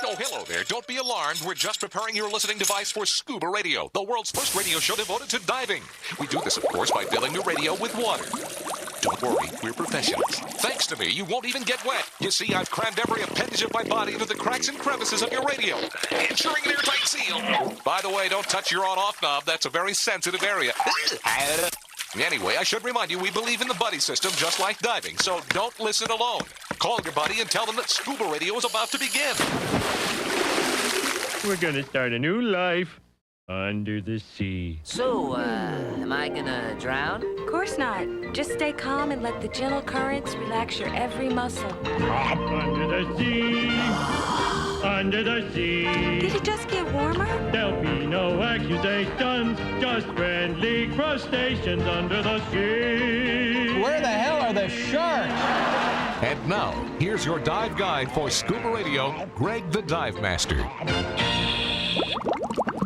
Oh, hello there. Don't be alarmed. We're just preparing your listening device for Scuba Radio, the world's first radio show devoted to diving. We do this, of course, by filling the radio with water. Don't worry, we're professionals. Thanks to me, you won't even get wet. You see, I've crammed every appendage of my body into the cracks and crevices of your radio, ensuring an airtight seal. By the way, don't touch your on-off knob. That's a very sensitive area. Anyway, I should remind you, we believe in the buddy system just like diving, so don't listen alone. Call your buddy and tell them that Scuba Radio is about to begin. We're gonna start a new life under the sea. So, am I gonna drown? Of course not. Just stay calm and let the gentle currents relax your every muscle. Under the sea, under the sea. Did it just get warmer? There'll be no accusations, just friendly crustaceans under the sea. Where the hell are the sharks? And now, here's your dive guide for Scuba Radio, Greg the Dive Master.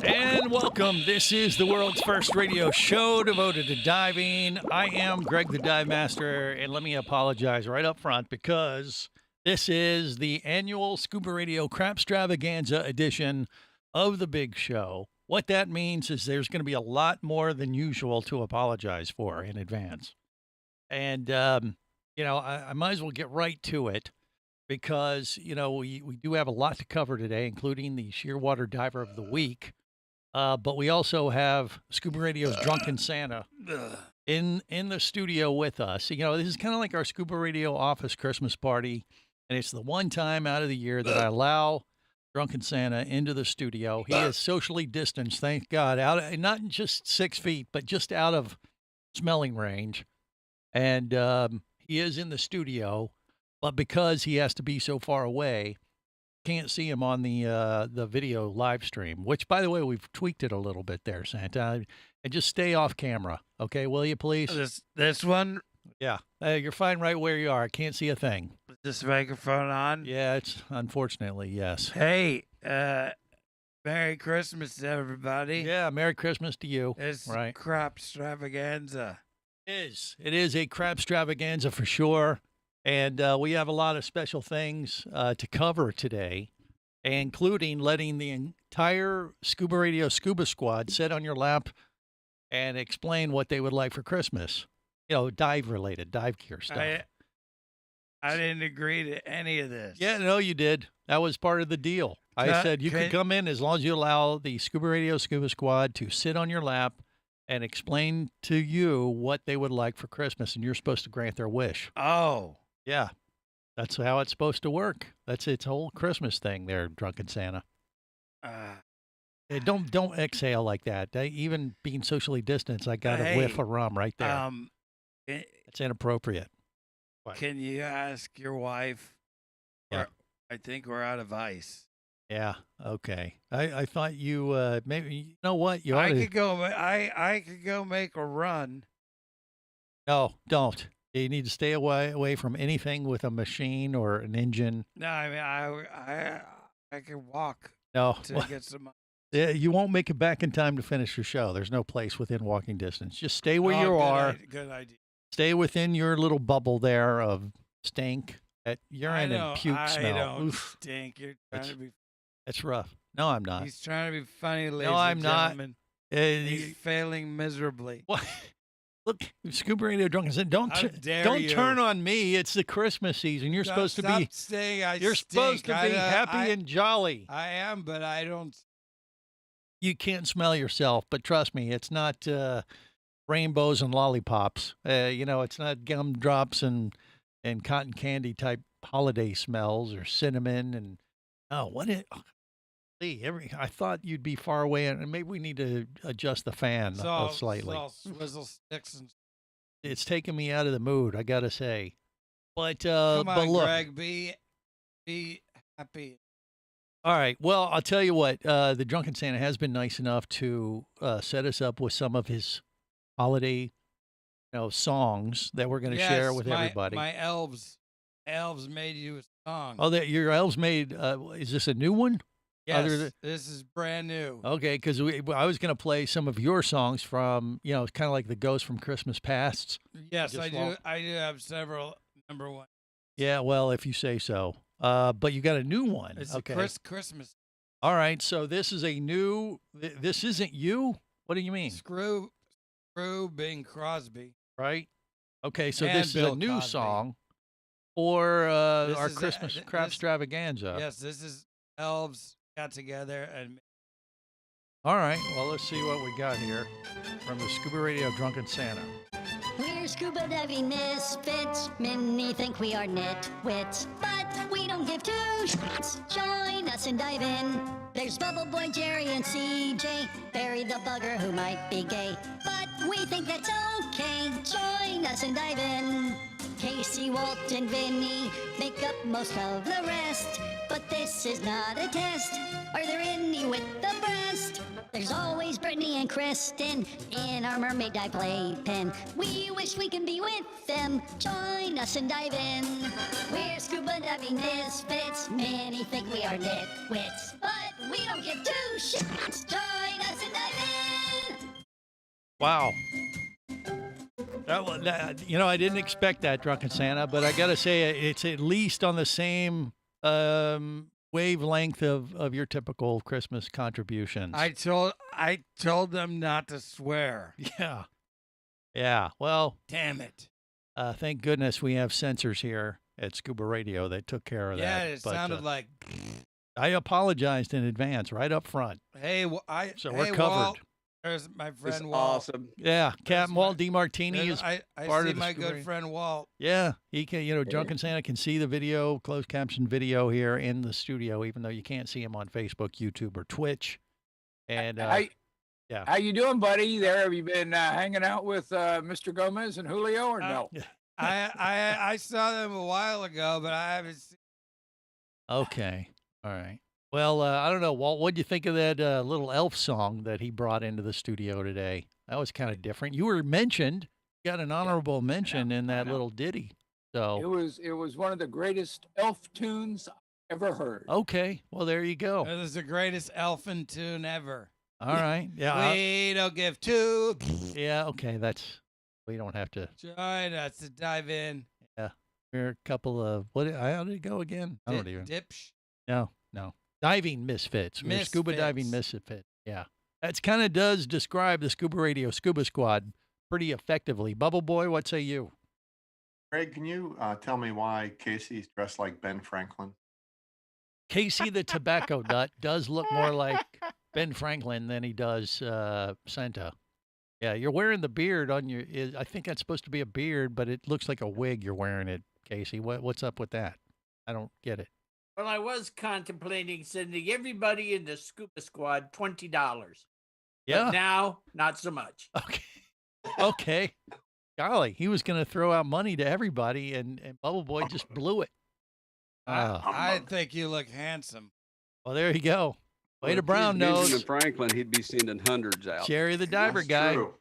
And welcome. This is the world's first radio show devoted to diving. I am Greg the Dive Master, and let me apologize right up front because this is the annual Scuba Radio Crapstravaganza edition of the big show. What that means is there's going to be a lot more than usual to apologize for in advance. And, I might as well get right to it because, we do have a lot to cover today, including the Shearwater Diver of the Week. But we also have Scuba Radio's Drunken Santa in the studio with us. This is kind of like our Scuba Radio office Christmas party, and it's the one time out of the year that I allow Drunken Santa into the studio. He is socially distanced, thank God, not just 6 feet, but just out of smelling range. And he is in the studio, but because he has to be so far away, can't see him on the video live stream, which, by the way, we've tweaked it a little bit there, Santa. And just stay off camera, okay? Will you, please? This one? Yeah. You're fine right where you are. I can't see a thing. Is this microphone on? Yeah, it's unfortunately, yes. Hey, Merry Christmas to everybody. Yeah, Merry Christmas to you. It's right. Crapstravaganza. It is a crapstravaganza for sure. And we have a lot of special things to cover today, including letting the entire Scuba Radio Scuba Squad sit on your lap and explain what they would like for Christmas. Dive-related, dive gear stuff. I didn't agree to any of this. Yeah, no, you did. That was part of the deal. I said you could come in as long as you allow the Scuba Radio Scuba Squad to sit on your lap and explain to you what they would like for Christmas, and you're supposed to grant their wish. Oh. Yeah, that's how it's supposed to work. That's its whole Christmas thing there, Drunken Santa. Don't exhale like that. Even being socially distanced, I got a whiff of rum right there. It's inappropriate. What? Can you ask your wife? Yeah. I think we're out of ice. Yeah, okay. I thought you maybe, you know what? I could go make a run. No, don't. You need to stay away from anything with a machine or an engine. No, I mean, I can walk to get some. Yeah, you won't make it back in time to finish your show. There's no place within walking distance. Just stay where you are. Good idea. Stay within your little bubble there of stink, urine and puke smell. I don't stink. You're trying to be. That's rough. No, I'm not. He's trying to be funny, ladies no, I'm and not. gentlemen. He's failing miserably. What? Look, Scuba Radio Drunken Santa, don't turn on me. It's the Christmas season. You're supposed to be supposed to be happy and jolly. I am, but I don't. You can't smell yourself, but trust me, it's not rainbows and lollipops. It's not gumdrops and cotton candy type holiday smells or cinnamon and I thought you'd be far away, and maybe we need to adjust the fan slightly. Swizzle sticks and. It's taking me out of the mood, I gotta say. But come on, but look, Greg, be happy. All right. Well, I'll tell you what. The Drunken Santa has been nice enough to set us up with some of his holiday, songs that we're going to share with everybody. My elves made you a song. Oh, your elves made. Is this a new one? Yes, this is brand new. Okay, because I was going to play some of your songs from, kind of like the Ghost from Christmas Pasts. Yes, I do. I do have several number one. Yeah, well, if you say so. but you got a new one. It's okay. a Christmas. All right. So this is a new. This isn't you. What do you mean? Screw Bing Crosby. Right. Okay. So And this is Bill a new Cosby. song for This our is Christmas this- Crapstravaganza. Yes, this is elves got together and All right. Well, let's see what we got here from the Scuba Radio Drunken Santa. We're scuba diving misfits. Many think we are nitwits, but we don't give two shits. Join us and dive in. There's Bubble Boy, Jerry, and CJ. Barry the bugger who might be gay, but we think that's okay. Join us and dive in. Casey, Walt, and Vinny make up most of the rest, but this is not a test. Are there any with the breast? There's always Brittany and Kristen in our mermaid dive playpen. We wish we could be with them. Join us and dive in. We're scuba diving misfits. Many think we are nitwits, but we don't give two shits. Join us and dive in. Wow. I didn't expect that, Drunken Santa, but I got to say it's at least on the same wavelength of your typical Christmas contributions. I told them not to swear. Yeah. Yeah. Well, Damn it. thank goodness we have censors here at Scuba Radio that took care of Yeah, that. it But, sounded like, I apologized in advance, right up front. hey, So hey, we're covered. Walt, there's my It's friend Walt. awesome. Yeah, Captain my- Walt DeMartini is I part see of the my Scuba good Radio. friend Walt. Yeah, he can. Drunken Santa can see the video, closed caption video here in the studio, even though you can't see him on Facebook, YouTube, or Twitch. And yeah. How you doing, buddy? There, have you been hanging out with Mr. Gomez and Julio, or no? I saw them a while ago, but I haven't seen. Okay, all right. Well, I don't know, Walt. What do you think of that little elf song that he brought into the studio today? That was kind of different. You were mentioned. You got an honorable mention in that little ditty. So It was one of the greatest elf tunes I ever heard. okay, well there you go. It was the greatest elfin tune ever. All right, yeah, We don't give two. yeah. Okay, we don't have to. Join us to dive in. We're a couple of how did it go again? I don't even. No. Diving misfits. We're scuba diving misfits. Yeah. That's kind of does describe the Scuba Radio Scuba Squad pretty effectively. Bubble Boy, what say you? Greg, can you tell me why Casey's dressed like Ben Franklin? Casey the Tobacco Nut does look more like Ben Franklin than he does Santa. Yeah, you're wearing the beard on your. I think that's supposed to be a beard, but it looks like a wig you're wearing it, Casey. What's up with that? I don't get it. Well, I was contemplating sending everybody in the Scuba Squad $20. Yeah. But now, not so much. Okay. Okay. Golly, he was going to throw out money to everybody, and Bubble Boy just blew it. I think you look handsome. Well, there you go. Way Well, to if brown he's nose. mentioning Franklin, he'd be sending hundreds out. Jerry the Diver That's guy. true.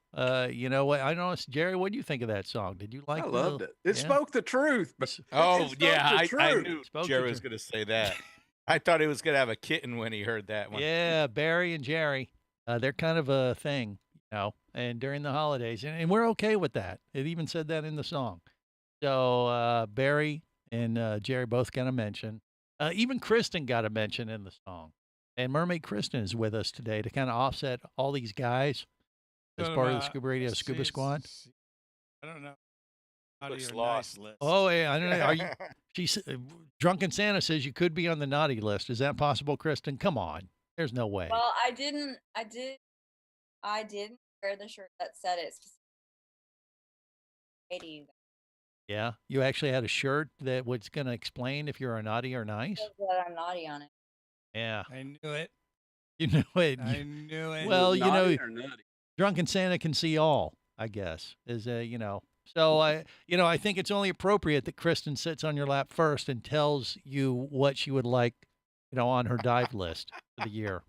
You know what? I know, Jerry. What do you think of that song? Did you like? I loved it. It yeah? spoke the truth. But Oh, it spoke yeah, the I truth. knew Spoke Jerry the was truth. going to say that. I thought he was going to have a kitten when he heard that one. Yeah, Barry and Jerry. They're kind of a thing, and during the holidays, and we're okay with that. It even said that in the song. So Barry and Jerry both got a mention. Even Kristen got a mention in the song. And Mermaid Kristen is with us today to kind of offset all these guys as part of the Scuba Radio Scuba Squad. I don't know. Looks lost. List. Oh, yeah, I don't know. Are you? Drunken Santa says you could be on the naughty list. Is that possible, Kristen? Come on. There's no way. Well, I didn't wear the shirt that said it specifically. Yeah, you actually had a shirt that was going to explain if you're a naughty or nice. That I'm naughty on it. Yeah, I knew it. you knew it. I knew it. Well, Naughty or nutty? Drunken Santa can see all, I guess. So I think it's only appropriate that Kristen sits on your lap first and tells you what she would like, on her dive list for the year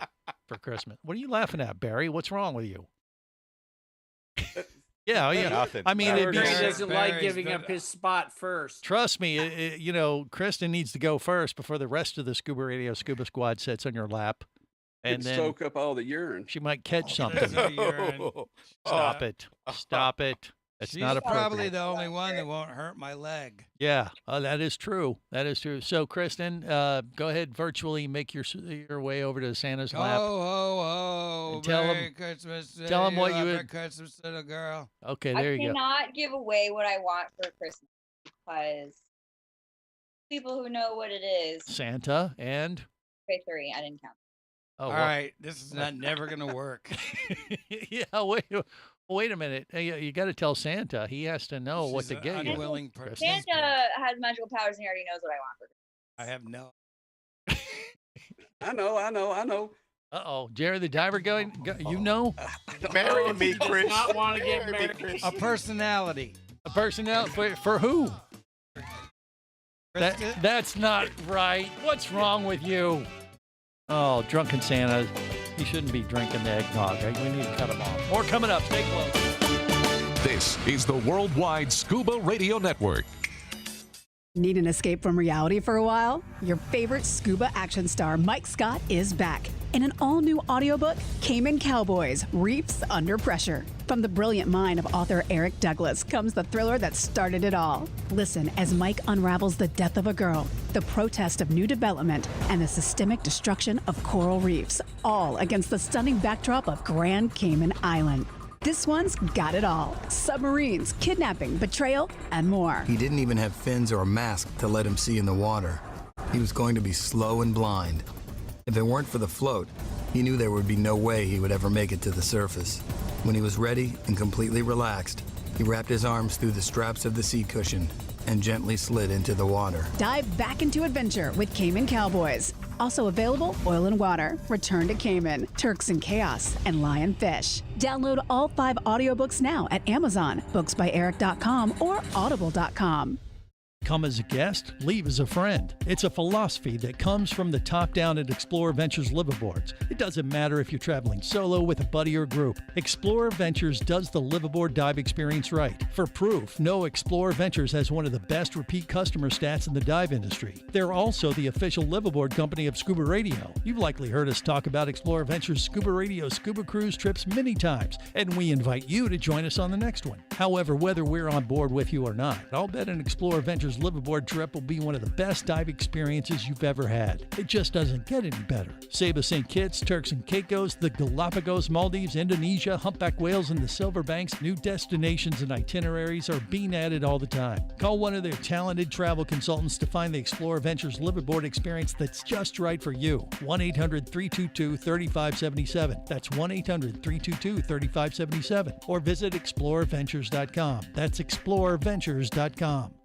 for Christmas. What are you laughing at, Barry? What's wrong with you? Yeah. Nothing. I mean, it'd be, Barry doesn't like Barry's giving good. up his spot first. trust me, Kristen needs to go first before the rest of the Scuba Radio Scuba Squad sits on your lap, and It'd then soak up all the urine. she might catch There's something. no urine. Stop it! Stop it! That's She's not appropriate. probably the only one that won't hurt my leg. Yeah, that is true. That is true. So, Kristen, go ahead, virtually make your way over to Santa's Ho, lap. ho, ho. And tell Merry him- Christmas to tell him what you Happy would- Christmas, little girl. Okay, there I you go. cannot give away what I want for Christmas because people who know what it is. Santa and Okay, 3. I didn't count. oh, All right, this is never going to work. yeah, wait a minute. Hey, you got to tell Santa. He has to know what She's to get an you. unwilling person. Santa has magical powers and he already knows what I want for Christmas. I have no. I know. Uh-oh, Jerry the Diver going, you know? Marry me, He does Chris. not want to get Marry me, married. Chris. A personality. A personnel for who? Kristen? That's not right. What's wrong with you? Oh, drunken Santa. He shouldn't be drinking the eggnog. We need to cut him off. More coming up. Stay close. This is the Worldwide Scuba Radio Network. Need an escape from reality for a while? Your favorite scuba action star, Mike Scott, is back in an all-new audiobook, Cayman Cowboys: Reefs Under Pressure. From the brilliant mind of author Eric Douglas comes the thriller that started it all. Listen as Mike unravels the death of a girl, the protest of new development, and the systemic destruction of coral reefs, all against the stunning backdrop of Grand Cayman Island. This one's got it all: submarines, kidnapping, betrayal, and more. He didn't even have fins or a mask to let him see in the water. He was going to be slow and blind. If it weren't for the float, he knew there would be no way he would ever make it to the surface. When he was ready and completely relaxed, he wrapped his arms through the straps of the seat cushion and gently slid into the water. Dive back into adventure with Cayman Cowboys. Also available, Oil and Water, Return to Cayman, Turks and Chaos, and Lionfish. Download all 5 audiobooks now at Amazon, booksbyeric.com, or audible.com. Come as a guest, leave as a friend. It's a philosophy that comes from the top down at Explorer Ventures liveaboards. It doesn't matter if you're traveling solo, with a buddy, or group. Explorer Ventures does the liveaboard dive experience right. For proof, know Explorer Ventures has one of the best repeat customer stats in the dive industry. They're also the official liveaboard company of Scuba Radio. You've likely heard us talk about Explorer Ventures Scuba Radio scuba cruise trips many times, and we invite you to join us on the next one. However, whether we're on board with you or not, I'll bet an Explorer Ventures liveaboard trip will be one of the best dive experiences you've ever had. It just doesn't get any better. Saba St. Kitts, Turks and Caicos, the Galapagos, Maldives, Indonesia, humpback whales, and the Silver Banks, new destinations and itineraries are being added all the time. Call one of their talented travel consultants to find the Explorer Ventures liveaboard experience that's just right for you. 1-800-322-3577. That's 1-800-322-3577. Or visit explorerventures.com. That's explorerventures.com.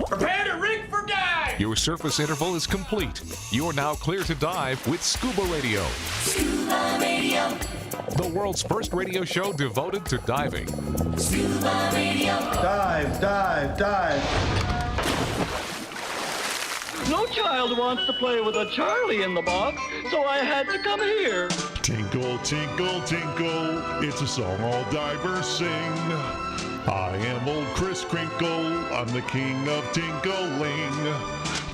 Prepare to rig for dive! Your surface interval is complete. You're now clear to dive with Scuba Radio. Scuba Radio. The world's first radio show devoted to diving. Scuba Radio. Dive, dive, dive. No child wants to play with a Charlie in the box, so I had to come here. Tinkle, tinkle, tinkle, it's a song all divers sing. I am old Kris Krinkle, I'm the king of tinkling.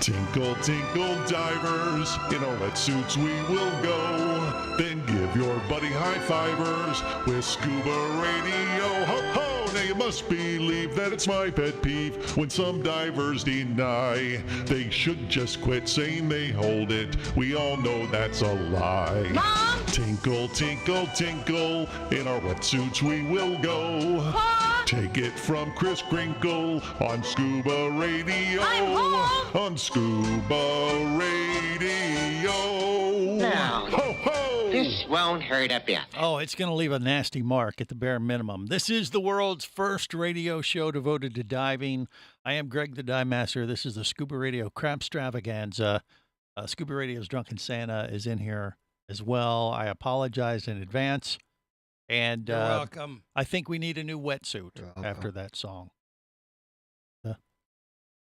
Tinkle, tinkle, divers, in our wetsuits we will go. Then give your buddy high fivers with Scuba Radio. Ho, ho! Now you must believe that it's my pet peeve when some divers deny. They should just quit saying they hold it. We all know that's a lie. Mom! Tinkle, tinkle, tinkle, in our wetsuits we will go. Take it from Kris Krinkle on Scuba Radio. On Scuba Radio. Now, ho, ho! This won't hurt a bit. Oh, it's going to leave a nasty mark at the bare minimum. This is the world's first radio show devoted to diving. I am Greg the Dive Master. This is the Scuba Radio Crapstravaganza. Scuba Radio's Drunken Santa is in here as well. I apologize in advance. And You're welcome. I think we need a new wetsuit after that song.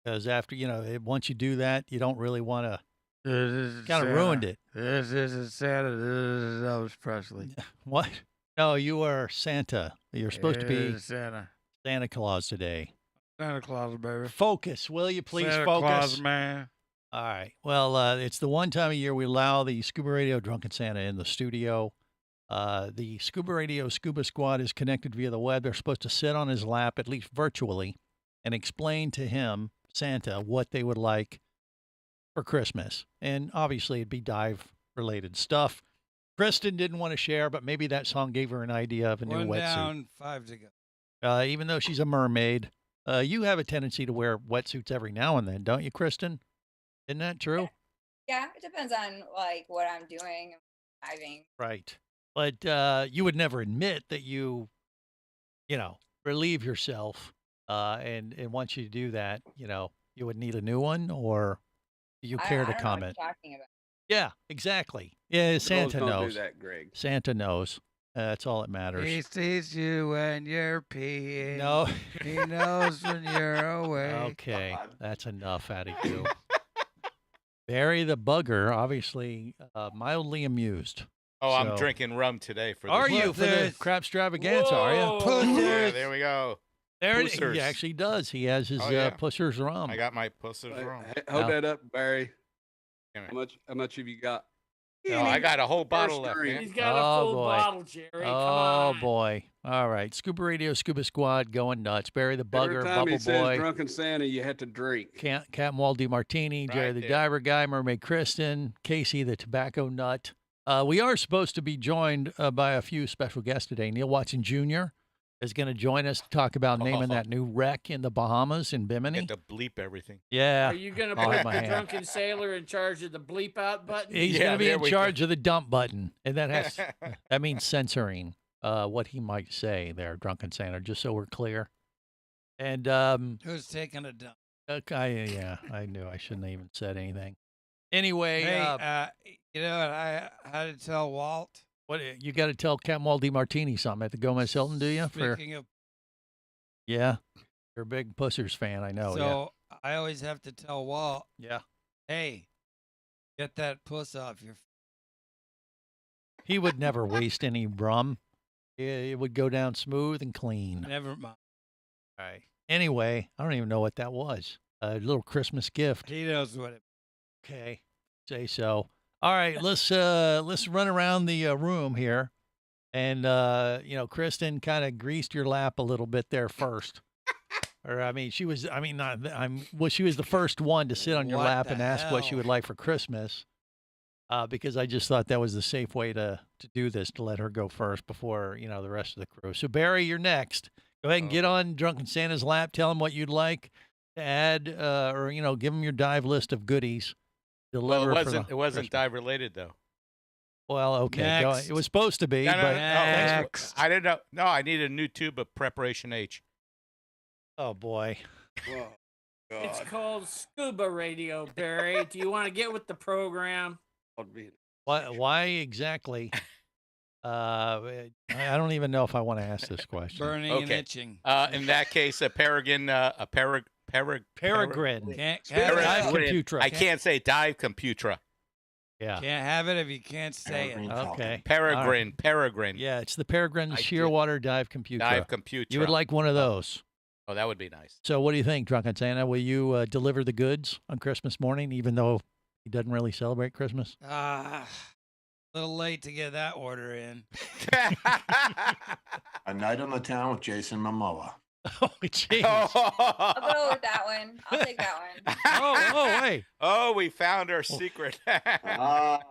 Because after, once you do that, you don't really want to. Kind of ruined it. This is Santa. This is Elvis Presley. What? No, you are Santa. You're supposed to be Santa Claus today. Santa Claus, baby. Focus, will you please? Santa focus. Claus, man. All right. Well, it's the one time a year we allow the Scuba Radio Drunken Santa in the studio. The Scuba Radio Scuba Squad is connected via the web. They're supposed to sit on his lap, at least virtually, and explain to him, Santa, what they would like for Christmas. And obviously it'd be dive-related stuff. Kristen didn't want to share, but maybe that song gave her an idea of a new One wetsuit. down, 5 to go. Even though she's a mermaid, you have a tendency to wear wetsuits every now and then, don't you, Kristen? Isn't that true? Yeah, it depends on what I'm doing, diving. Right. But you would never admit that you relieve yourself. And once you do that, you would need a new one, or do you care to I don't know comment? what you're talking about. Yeah, exactly. Yeah, Santa don't knows. do that, Greg. Santa knows. That's all that matters. He sees you when you're peeing. No. He knows when you're away. Okay, that's enough out of you. Barry the Bugger, obviously mildly amused. Oh, I'm drinking rum today for Are this. you for the Crapstravaganza, are you? Yeah, there we go. There it is. Pussers. He actually does. He has his Pusser's rum. I got my Pusser's rum. Hey, hold that up, Barry. How much have you got? No, I got a whole bottle left, man. He's got a full bottle, Jerry. Come on. Oh, boy. All right. Scuba Radio, Scuba Squad going nuts. Barry the Bugger, Every time Bubble he Boy. says Drunken Santa, you have to drink. Captain Waldy Martini, Jerry the Diver Guy, Mermaid Kristen, Casey the Tobacco Nut. We are supposed to be joined by a few special guests today. Neil Watson Jr. is going to join us to talk about naming that new wreck in the Bahamas in Bimini. Get to bleep everything. Yeah. Are you going to I'll put have my the hand. drunken sailor in charge of the bleep out button? He's going to be in charge of the dump button, and that means censoring what he might say there, Drunken Santa, just so we're clear. And Who's taking a dump? yeah, I knew I shouldn't have even said anything. Anyway, Hey, you know what? I had to tell Walt. what you got to tell Captain Waldy Martini something at the Gomez Hilton, do you? Speaking of, Yeah, you're a big Pussers fan, I know. so I always have to tell Walt. Yeah. Hey, get that puss off your. He would never waste any rum. It would go down smooth and clean. Never mind. All right. Anyway, I don't even know what that was. A little Christmas gift. He knows what it. Okay, say so. All right, let's run around the room here, and Kristen kind of greased your lap a little bit there first. Or I mean, she was. I mean, she was the first one to sit on your What lap the and ask what she hell? would like for Christmas. Because I just thought that was the safe way to do this, to let her go first before the rest of the crew. So Barry, you're next. Go ahead and get on Drunken Santa's lap. Tell him what you'd like. to add, or give them your dive list of goodies. Deliver. Well, it wasn't dive related though. Well, okay. Go, it was supposed to be, but I didn't know. No, I need a new tube of Preparation H. Oh boy. Oh, it's called Scuba Radio, Barry. Do you want to get with the program? Why exactly? I don't even know if I want to ask this question. Burning and itching. In that case, a Peregrine, Peregrine. Dive Computra. I can't say dive Computra. Yeah. Can't have it if you can't say it. Okay. Peregrine. Right. Peregrine. Yeah, it's the Peregrine Shearwater Dive Computra. Dive Computra. You would like one of those. Oh, that would be nice. So what do you think, Drunken Santa? Will you deliver the goods on Christmas morning, even though he doesn't really celebrate Christmas? A little late to get that order in. A Night on the Town with Jason Momoa. Oh, jeez. I'll go with that one. I'll take that one. Oh, wait. Oh, we found our secret. I'll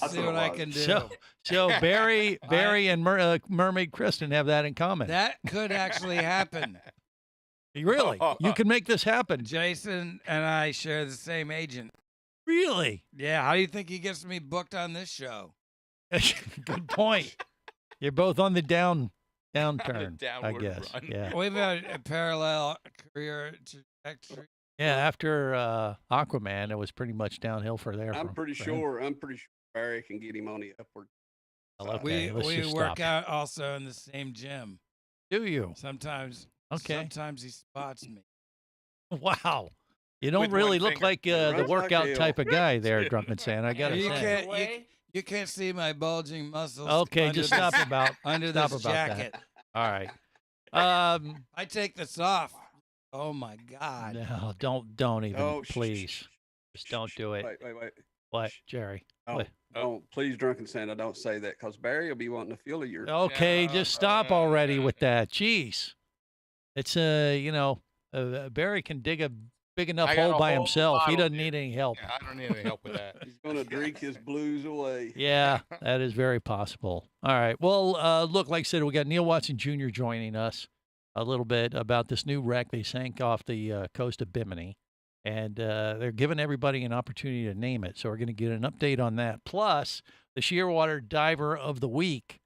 see what I can do. So Barry and Mermaid Kristen have that in common. That could actually happen. Really? You can make this happen. Jason and I share the same agent. Really? Yeah. How do you think he gets me booked on this show? Good point. You're both on the downturn, I guess. Run. Yeah. We've had a parallel career trajectory. Yeah. After Aquaman, it was pretty much downhill for there. I'm pretty sure Barry can get him on the upward. Okay, we work out also in the same gym. Do you? Sometimes. Okay. Sometimes he spots me. Wow. You don't With really one look finger. like the Runs workout like type of guy there, Drunken Santa. I gotta You say. you can't see my bulging muscles. Okay, under just this- stop about under stop this about jacket. that. All right. I take this off. Oh my God. No, don't even, Oh, please. Just don't do it. Wait. What, Jerry? Oh, What? don't, please, Drunken Santa, don't say that, because Barry will be wanting to feel your. Okay, just stop already with that. Jeez. It's Barry can dig a big enough I got hole a by whole himself. He bottle, doesn't need any help. Yeah, I don't need any help with that. He's going to drink his blues away. Yeah, that is very possible. All right. Well, look, like I said, we got Neil Watson Jr. joining us a little bit about this new wreck they sank off the coast of Bimini. And they're giving everybody an opportunity to name it. So we're going to get an update on that. Plus, the Shearwater Diver of the Week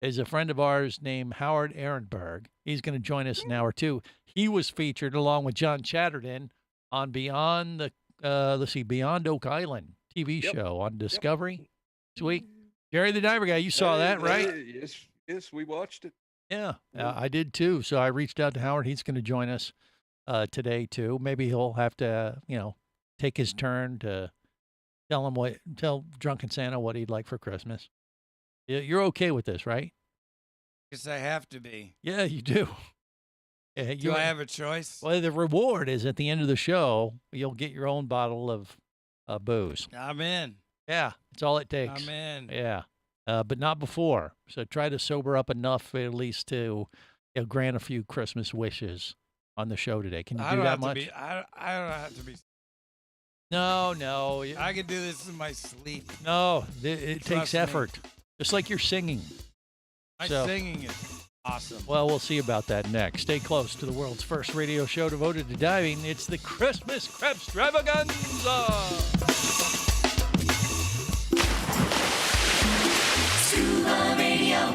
is a friend of ours named Howard Ehrenberg. He's going to join us in an hour two. He was featured along with John Chatterton on Beyond Oak Island TV show on Discovery this week. Jerry the Diver Guy, you saw that, right? Yes, we watched it. Yeah, I did too. So I reached out to Howard. He's going to join us today too. Maybe he'll have to, take his turn to tell Drunken Santa what he'd like for Christmas. You're okay with this, right? Guess I have to be. Yeah, you do. Do I have a choice? Well, the reward is at the end of the show, you'll get your own bottle of booze. I'm in. Yeah, that's all it takes. I'm in. Yeah, but not before. So try to sober up enough at least to grant a few Christmas wishes on the show today. Can you do that much? I don't have to be. No. I can do this in my sleep. No, it takes Trust me. effort. Just like you're singing. My So- singing is awesome. Well, we'll see about that next. Stay close to the world's first radio show devoted to diving. It's the Christmas Crapstravaganza. Scuba Radio.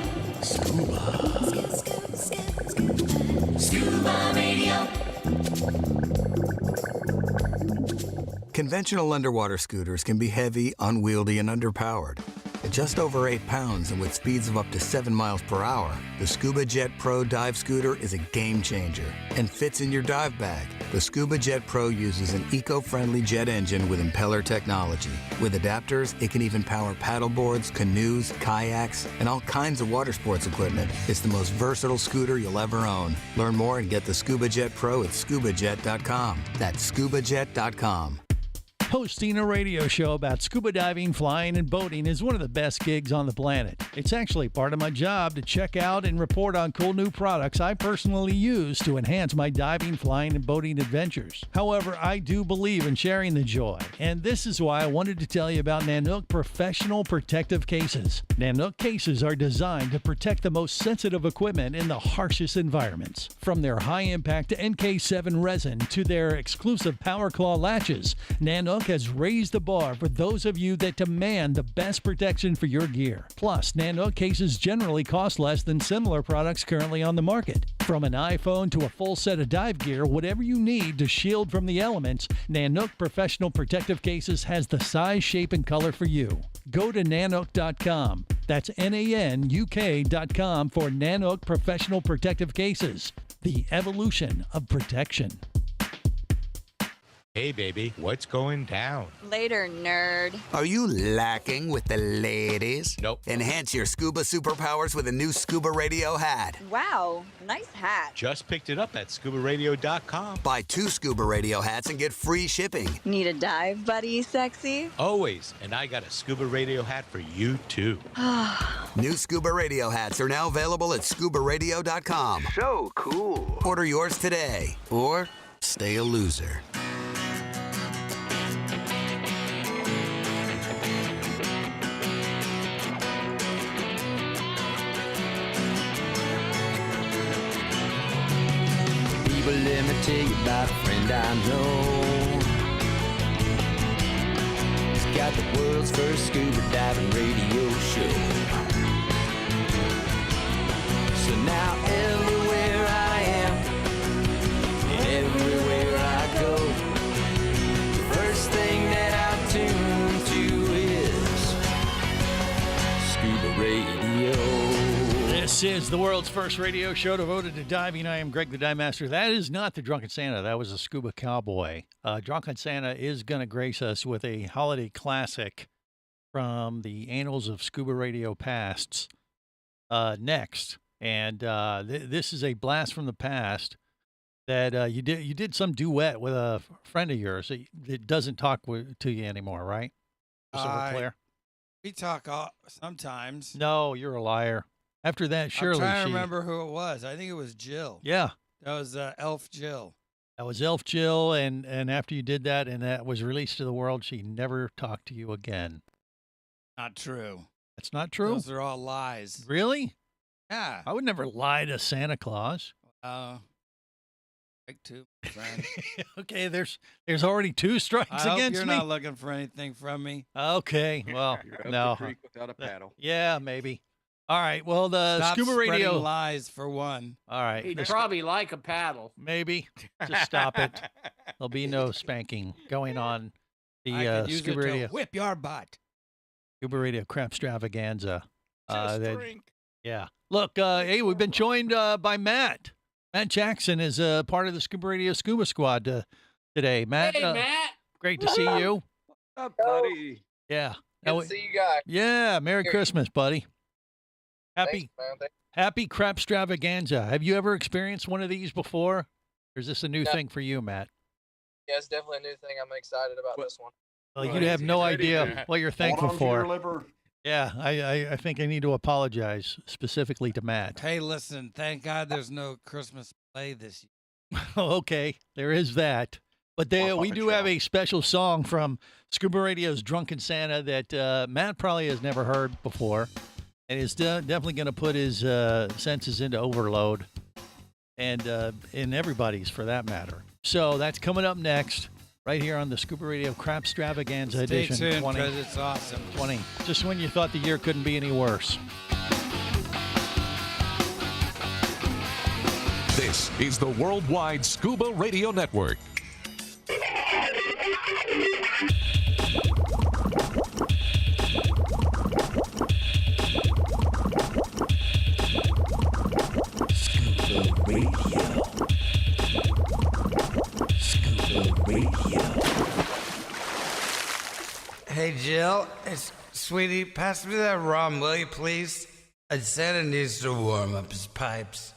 Scuba Radio. Conventional underwater scooters can be heavy, unwieldy, and underpowered. At just over 8 pounds and with speeds of up to 7 miles per hour, the Scuba Jet Pro dive scooter is a game changer and fits in your dive bag. The Scuba Jet Pro uses an eco-friendly jet engine with impeller technology. With adapters, it can even power paddleboards, canoes, kayaks, and all kinds of water sports equipment. It's the most versatile scooter you'll ever own. Learn more and get the Scuba Jet Pro at ScubaJet.com. That's ScubaJet.com. Hosting a radio show about scuba diving, flying, and boating is one of the best gigs on the planet. It's actually part of my job to check out and report on cool new products I personally use to enhance my diving, flying, and boating adventures. However, I do believe in sharing the joy, and this is why I wanted to tell you about Nanook Professional Protective Cases. Nanook cases are designed to protect the most sensitive equipment in the harshest environments. From their high-impact NK7 resin to their exclusive Power Claw latches, Nanook has raised the bar for those of you that demand the best protection for your gear. Plus, Nanook cases generally cost less than similar products currently on the market. From an iPhone to a full set of dive gear, whatever you need to shield from the elements, Nanook Professional Protective Cases has the size, shape, and color for you. Go to nanook.com. That's NANUK.com for Nanook Professional Protective Cases. The evolution of protection. Hey, baby, what's going down? Later, nerd. Are you lacking with the ladies? Nope. Enhance your scuba superpowers with a new Scuba Radio hat. Wow, nice hat. Just picked it up at ScubaRadio.com. Buy 2 Scuba Radio hats and get free shipping. Need a dive buddy, sexy? Always. And I got a Scuba Radio hat for you, too. New Scuba Radio hats are now available at ScubaRadio.com. So cool. Order yours today, or stay a loser. Let me tell you about a friend I know. He's got the world's first scuba diving radio show. So now everywhere I am, and everywhere I go, the first thing that I tune to is Scuba Radio. This is the world's first radio show devoted to diving. I am Greg the Dive Master. That is not the Drunken Santa. That was a Scuba Cowboy. Drunken Santa is going to grace us with a holiday classic from the Annals of Scuba Radio Pasts next. And this is a blast from the past that you did some duet with a friend of yours that doesn't talk to you anymore, right? Just so we're clear. We talk sometimes. No, you're a liar. After that, surely I'm trying to remember who it was. I think it was Jill. Yeah. That was Elf Jill. That was Elf Jill, and after you did that and that was released to the world, she never talked to you again. Not true. That's not true? Those are all lies. Really? Yeah. I would never lie to Santa Claus. Strike 2, my friend. Okay, there's already 2 strikes I hope against you're me. not looking for anything from me. Okay, well, You're up no. the creek without a paddle. Yeah, maybe. All right, well, the Stop Scuba spreading Radio. lies for one. All right. He'd probably like a paddle. Maybe. Just stop it. There'll be no spanking going on. The I could use Scuba it Radio. to whip your butt. Scuba Radio Crapstravaganza. Just drink. Yeah. Look, hey, we've been joined by Matt. Matt Jackson is part of the Scuba Radio Scuba Squad today. Matt. Hey, Matt. Great to see you. What's up, buddy? Yeah. Good to see you guys. Yeah. Merry Christmas, buddy. Thanks, man. Happy Crapstravaganza. Have you ever experienced one of these before? Or is this a new thing for you, Matt? Yeah, it's definitely a new thing. I'm excited about this one. Well, you have no idea what you're thankful for. Yeah, I think I need to apologize specifically to Matt. Hey, listen, thank God there's no Christmas play this year. Okay, there is that. But we do have a special song from Scuba Radio's Drunken Santa that Matt probably has never heard before. And is definitely going to put his senses into overload. And everybody's, for that matter. So that's coming up next. Right here on the Scuba Radio Crapstravaganza edition. Stay tuned, 20. because it's awesome. 20. Just when you thought the year couldn't be any worse. This is the Worldwide Scuba Radio Network. Scuba Radio. Scuba Radio. Hey, Jill, sweetie, pass me that rum, will you, please? Santa needs to warm up his pipes.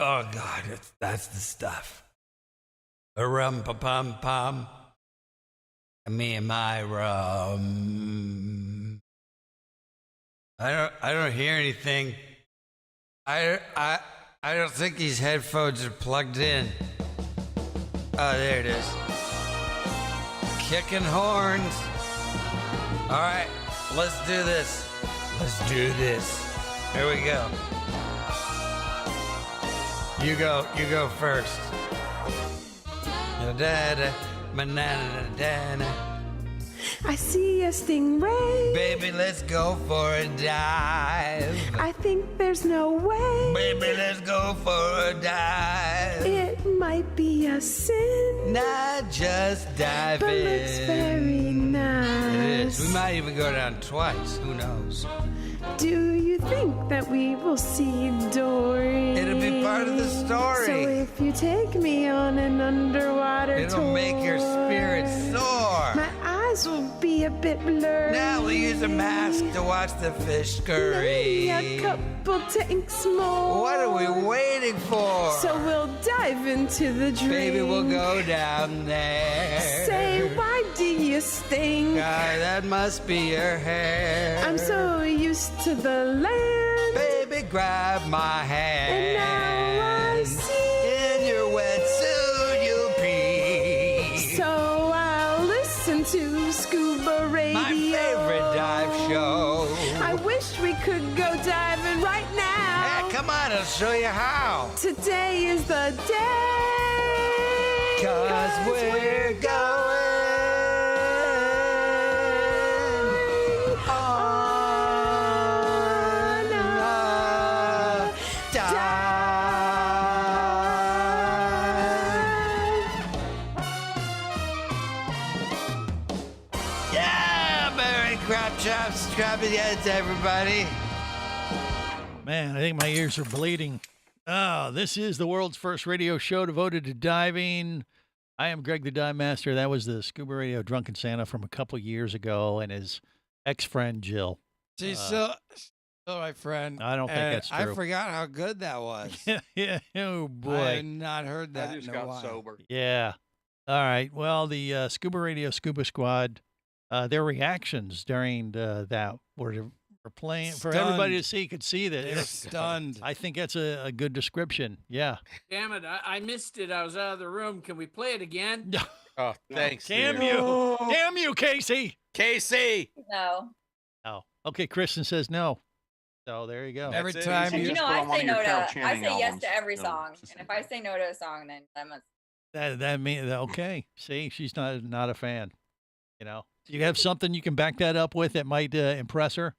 Oh God, that's the stuff. A rum pa pum pum. Me and my rum. I don't hear anything. I don't think these headphones are plugged in. Oh, there it is. Kicking horns. All right, let's do this. Let's do this. Here we go. You go first. I see a stingray. Baby, let's go for a dive. I think there's no way. Baby, let's go for a dive. It might be a sin. Not just dive but in. looks very nice. It is. We might even go down twice. Who knows? Do you think that we will see Dory? It'll be part of the story. So if you take me on an underwater tour, it'll make your spirit soar. My eyes will be a bit blurred. Now we'll use a mask to watch the fish scurry. Maybe a couple tanks more. What are we waiting for? So we'll dive into the drink. Baby, we'll go down there. Say, why do you stink? God, that must be your hair. I'm so used to the land. Baby, grab my hand. And now I see. In your wetsuit, you'll pee. So I'll listen to Scuba Radio. My favorite dive show. I wish we could go diving right now. Hey, come on, I'll show you how. Today is the day. 'Cause we're going on a dive. Yeah, Merry Crapstravaganza, everybody. Man, I think my ears are bleeding. Oh, this is the world's first radio show devoted to diving. I am Greg the Dive Master. That was the Scuba Radio Drunken Santa from a couple years ago and his ex-friend Jill. She's still my friend. I don't think that's true. I forgot how good that was. Yeah. Oh, boy. I had not heard that. I just in a got while. sober. Yeah. All right. Well, the Scuba Radio Scuba Squad, their reactions during that were playing for everybody to see. Could see that They're stunned. I think that's a good description. Yeah. Damn it, I missed it. I was out of the room. Can we play it again? Oh, thanks. Damn dear. you. Damn you, Casey. Casey. No. Oh, okay. Kristen says no. So there you go. Every That's it. time You you know, put I on one say of your no to. Carol I Channing say yes albums. to every No, song, it's the and same if I say no to a song, then that must. That means okay. See, she's not a fan. You know, do you have something you can back that up with that might impress her?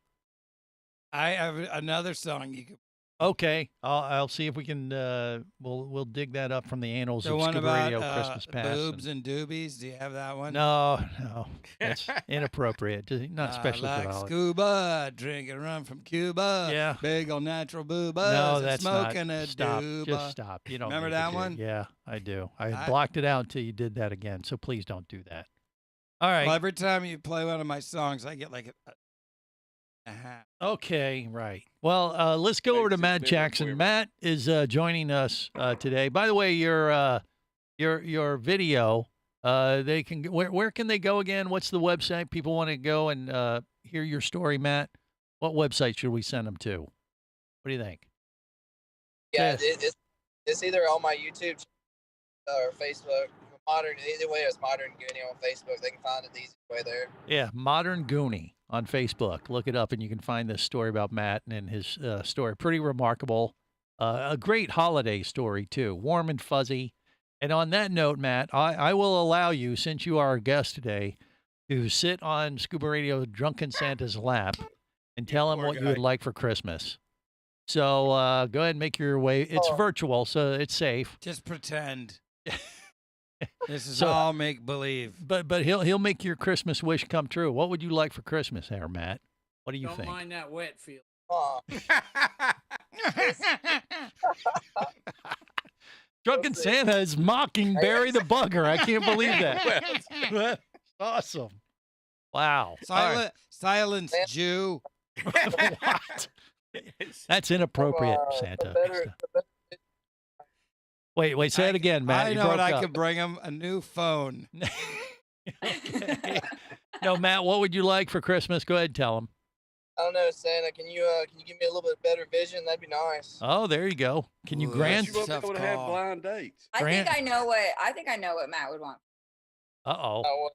I have another song you could. Okay, I'll see if we can. We'll dig that up from the annals The of one Scuba about Radio Christmas Past. boobs and doobies. Do you have that one? No, that's inappropriate. Not especially like for holidays. scuba, drinking rum from Cuba. Yeah. Big old natural boobas. No, and that's smoking not. a Stop. dooba. Just stop. You don't Remember need that to do- one? Yeah, I do. I blocked it out until you did that again. So please don't do that. All right. Well, every time you play one of my songs, I get like a half. Okay, right. Well, let's go over to Matt Jackson. Matt is joining us today. By the way, your video, they can where can they go again? What's the website? People want to go and hear your story, Matt. What website should we send them to? What do you think? Yeah, Yes. it's either on my YouTube or Facebook. Either way, it's Modern Goonie on Facebook. They can find it the easy way there. Yeah, Modern Goonie on Facebook. Look it up, and you can find this story about Matt and his story. Pretty remarkable. A great holiday story, too. Warm and fuzzy. And on that note, Matt, I will allow you, since you are our guest today, to sit on Scuba Radio Drunken Santa's lap and tell him what you would like for Christmas. So go ahead and make your way. It's virtual, so it's safe. Just pretend. This is So- all make believe. But he'll make your Christmas wish come true. What would you like for Christmas there, Matt? What do you Don't think? mind that wet feel. Drunken Santa is mocking Barry the Bugger. I can't believe that. Awesome. Wow. All right. Silence, Jew. What? That's inappropriate, Santa. Wait, say it again, Matt. I You know what broke I up. could bring him, a new phone. Okay. No, Matt, what would you like for Christmas? Go ahead and tell him. I don't know, Santa. Can you give me a little bit better vision? That'd be nice. Oh, there you go. Can you grant? You won't be able to have blind dates. I think I know what Matt would want. Uh-oh.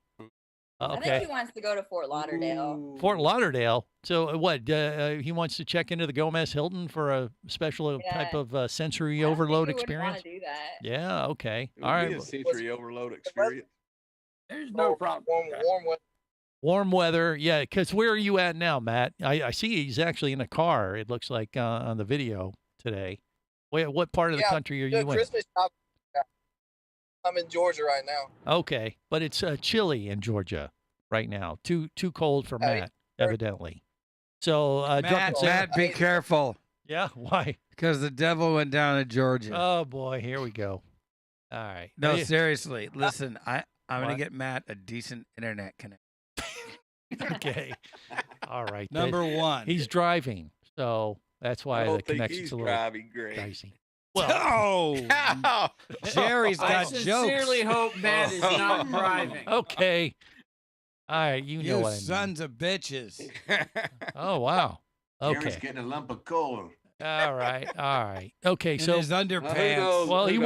I Okay. think he wants to go to Fort Lauderdale. Fort Lauderdale. So what? He wants to check into the Gomez Hilton for a special type of sensory overload experience. Want to do that. Yeah. Okay. It All would right. be a sensory overload experience. There's no problem. Warm weather. Warm weather. Yeah. Because where are you at now, Matt? I see he's actually in a car. It looks like on the video today. What part of the country are you in? Christmas shopping. I'm in Georgia right now. Okay, but it's chilly in Georgia right now. Too cold for Matt, evidently. So, Matt, be careful. Yeah, why? Because the devil went down to Georgia. Oh boy, here we go. All right. No, seriously. Listen, I'm What? going to get Matt a decent internet connection. Okay. All right. Number one. He's driving, so that's why I the don't think connection's he's a little driving, Greg. dicey. Well, Jerry's got jokes. I sincerely hope Matt is not driving. Okay. All right, you know what I mean. Sons of bitches. Oh wow. Jerry's Okay. getting a lump of coal. All right. Okay, In so his underpants. well, he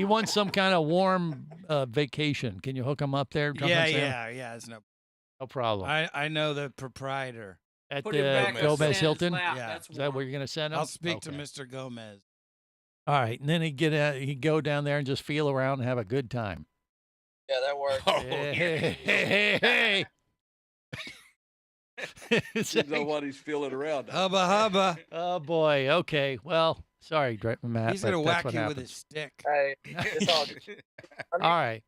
wants some kind of warm vacation. Can you hook him up there? Yeah. It's No problem. I know the proprietor. At Put him back the on Gomez Santa's Hilton? lap. Yeah. That's Is that where you're going to send him? I'll speak to Okay. Mr. Gomez. All right, and then he'd go down there and just feel around and have a good time. Yeah, that works. Hey. You know what he's feeling around. Hubba hubba. Oh boy. Okay. Well, sorry, Matt. He's but going to that's whack what you with happens. his stick. Hey, it's all good. All right.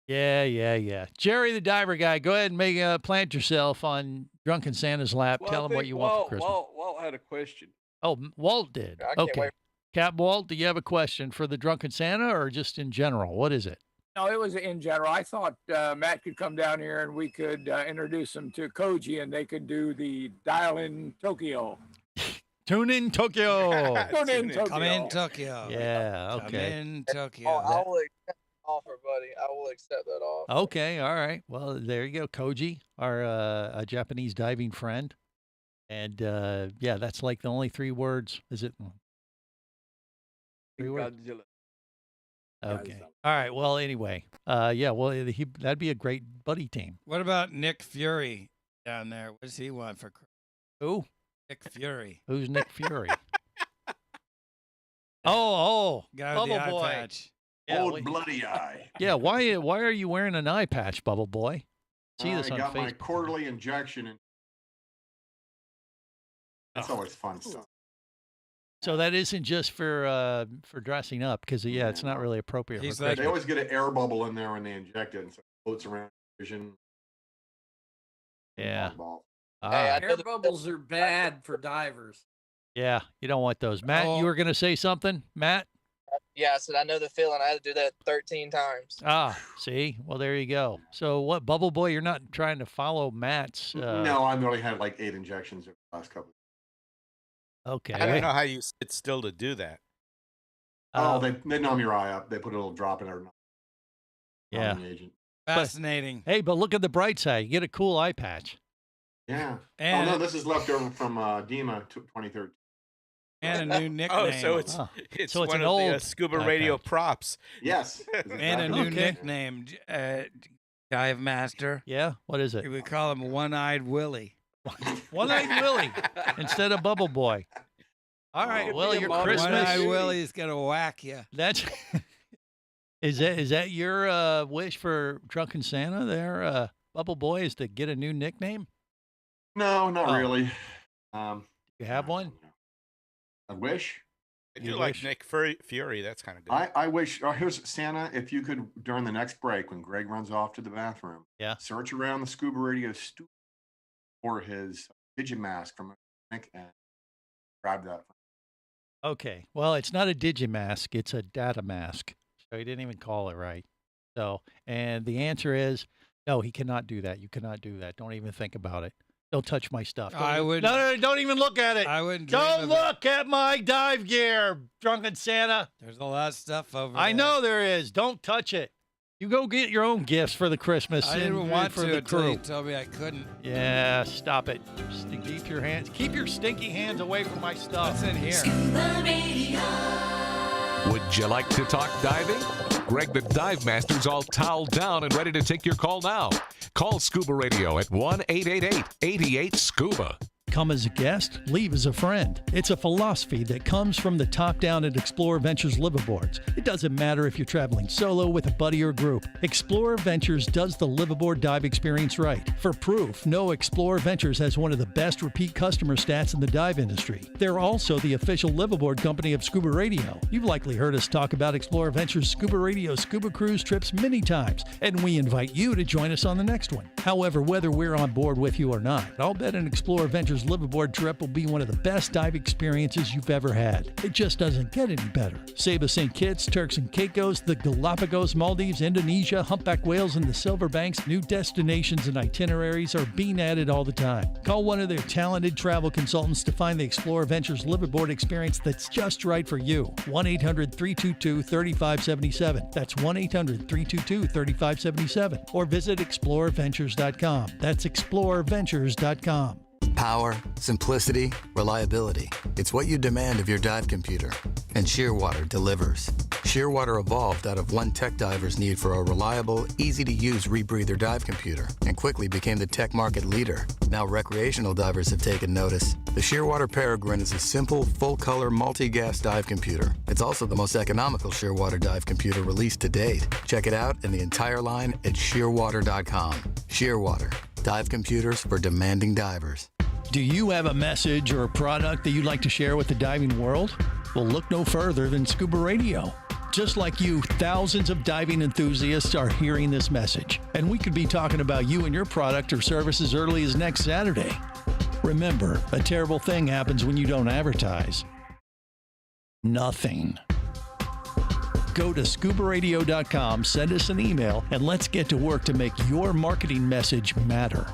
Yeah. Jerry the diver guy, go ahead and plant yourself on Drunken Santa's lap. Well, Tell I him what think you want for Christmas. Walt had a question. Oh, Walt did. I can't Okay. wait. Cap Walt, do you have a question for the Drunken Santa or just in general? What is it? No, it was in general. I thought Matt could come down here and we could introduce him to Koji and they could do the Dial in Tokyo. Tune in Tokyo. Tune in Tokyo. Come in Tokyo. Yeah, Come okay. in Tokyo. I will accept the offer, buddy. I will accept that offer. Okay, all right. Well, there you go. Koji, our a Japanese diving friend. And yeah, that's like the only 3 words. Is it? 3 words? Godzilla. Okay. All right. Well, anyway, yeah. Well, that'd be a great buddy team. What about Nick Fury down there? What does he want for Christmas? Who? Nick Fury. Who's Nick Fury? oh, Guy with the Bubble eye Boy. patch. Yeah, Old bloody eye. Yeah. Why are you wearing an eye patch, Bubble Boy? See this I on got my Facebook. quarterly injection. And that's always fun stuff. So that isn't just for dressing up, because yeah, it's not really appropriate. He's for like- They Christmas. always get an air bubble in there when they inject it, and so it floats around your vision. Yeah. Ball. Ah, Air bubbles are bad for divers. yeah. You don't want those, Matt. Oh. You were gonna say something, Matt? Yeah, I said I know the feeling. I had to do that 13 times. Ah, see. Well, there you go. So what, Bubble Boy? You're not trying to follow Matt's. No, I've only had like 8 injections over the last couple. Okay. I don't know how you sit still to do that. Oh, they numb your eye up. They put a little drop in there. Yeah. Numbing agent. Fascinating. Hey, but look at the bright side. You get a cool eye patch. Yeah. And- oh no, this is left over from DEMA 2013. And a new nickname. Oh, so it's Oh. it's So it's one an of the old Scuba eye Radio patch. props. Yes. And a new Okay. nickname. Dive Master. Yeah. What is it? We call him One-Eyed Willie. One-eyed Willie instead of Bubble Boy. All right. Could Well, be a your modern Christmas. One-Eyed Willie's going to whack you. That's. Is that your wish for Drunken Santa? There, Bubble Boy, is to get a new nickname. No, not Oh. really. You have one? I wish. I You do like wish? Nick Fury. That's kind of good. I wish. Oh, here's Santa. If you could, during the next break, when Greg runs off to the bathroom, Yeah. search around the Scuba Radio studio for his pigeon mask from Nick and grab that. Okay. Well, it's not a Digimask. It's a data mask. So he didn't even call it right. So, and the answer is no, he cannot do that. You cannot do that. Don't even think about it. Don't touch my stuff. I would. No, don't even look at it. I wouldn't. Dream Don't of look at my dive gear, drunken Santa. There's a lot of stuff over there. I know there is. Don't touch it. You go get your own gifts for the Christmas. I didn't want for to the until crew. you told me I couldn't. Yeah, stop it. Keep your stinky hands away from my stuff. What's in here? Scuba Radio. Would you like to talk diving? Greg the Dive Master's all toweled down and ready to take your call now. Call Scuba Radio at 1-888-88-SCUBA. Come as a guest, leave as a friend. It's a philosophy that comes from the top down at Explorer Ventures liveaboards. It doesn't matter if you're traveling solo, with a buddy, or group. Explorer Ventures does the liveaboard dive experience right. For proof, no, Explorer Ventures has one of the best repeat customer stats in the dive industry. They're also the official liveaboard company of Scuba Radio. You've likely heard us talk about Explorer Ventures Scuba Radio scuba cruise trips many times, and we invite you to join us on the next one. However, whether we're on board with you or not, I'll bet an Explorer Ventures liveaboard trip will be one of the best dive experiences you've ever had. It just doesn't get any better. Saba St. Kitts, Turks and Caicos, the Galapagos, Maldives, Indonesia, humpback whales, and the Silver Banks, new destinations and itineraries are being added all the time. Call one of their talented travel consultants to find the Explorer Ventures liveaboard experience that's just right for you. 1-800-322-3577. That's 1-800-322-3577. Or visit explorerventures.com. That's explorerventures.com. Power, simplicity, reliability. It's what you demand of your dive computer. And Shearwater delivers. Shearwater evolved out of one tech diver's need for a reliable, easy-to-use rebreather dive computer and quickly became the tech market leader. Now recreational divers have taken notice. The Shearwater Peregrine is a simple, full-color, multi-gas dive computer. It's also the most economical Shearwater dive computer released to date. Check it out and the entire line at shearwater.com. Shearwater. Dive computers for demanding divers. Do you have a message or a product that you'd like to share with the diving world? Well, look no further than Scuba Radio. Just like you, thousands of diving enthusiasts are hearing this message, and we could be talking about you and your product or service as early as next Saturday. Remember, a terrible thing happens when you don't advertise. Nothing. Go to ScubaRadio.com, send us an email, and let's get to work to make your marketing message matter.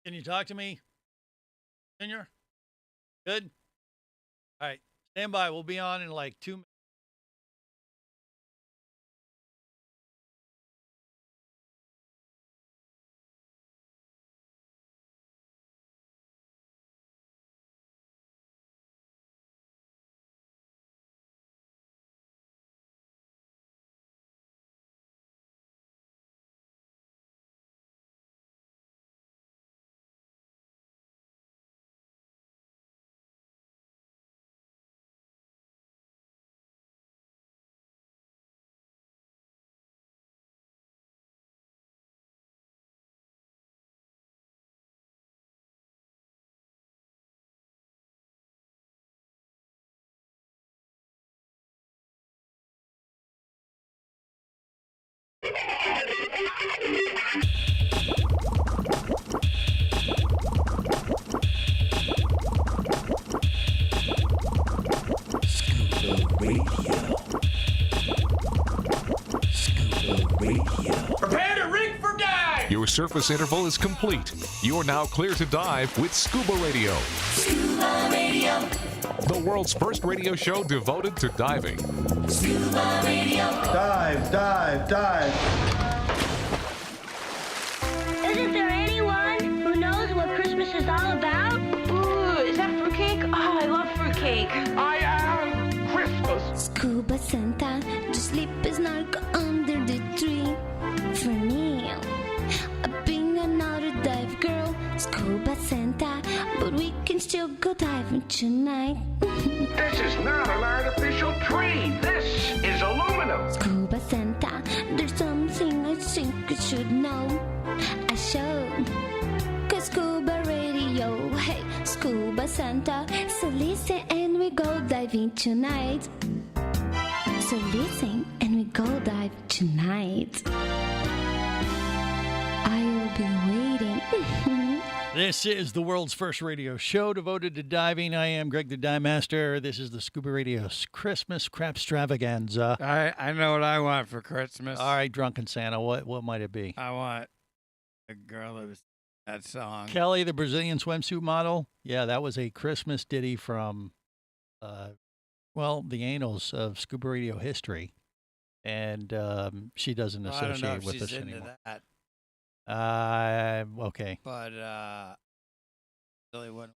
Can you talk to me, Junior? Good? All right. Stand by. We'll be on in like 2 minutes. Prepare to rig for dive! Your surface interval is complete. You're now clear to dive with Scuba Radio. Scuba Radio. The world's first radio show devoted to diving. Scuba Radio. Dive, dive, dive. Isn't there anyone who knows what Christmas is all about? Ooh, is that fruitcake? Oh, I love fruitcake. I am Christmas. Scuba Santa, just sleep is not under the tree. For me, being another dive girl, Scuba Santa, but we can still go diving tonight. This is not an artificial tree. This is aluminum. Scuba Santa, there's something I think you should know. I show. Cause Scuba Radio, hey, Scuba Santa. So listen and we go diving tonight. So listen and we go dive tonight. I'll be waiting. This is the world's first radio show devoted to diving. I am Greg the Dive Master. This is the Scuba Radio Christmas Crapstravaganza. I know what I want for Christmas. All right, Drunken Santa, what might it be? I want a girl that was that song. Kelly, the Brazilian swimsuit model? Yeah, that was a Christmas ditty from, the annals of Scuba Radio history. And she doesn't associate with us anymore. That. Okay. But really wouldn't.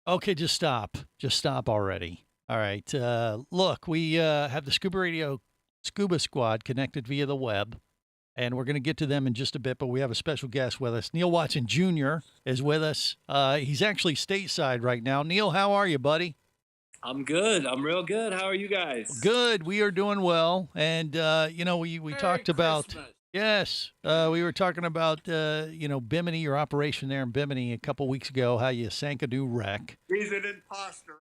Okay, just stop. Just stop already. All right. Look, we have the Scuba Radio Scuba Squad connected via the web, and we're going to get to them in just a bit, but we have a special guest with us. Neil Watson Jr. is with us. He's actually stateside right now. Neil, how are you, buddy? I'm good. I'm real good. How are you guys? Good. We are doing well. And, we talked about... Christmas. Yes. We were talking about, Bimini, your operation there in Bimini a couple weeks ago, how you sank a new wreck. He's an imposter.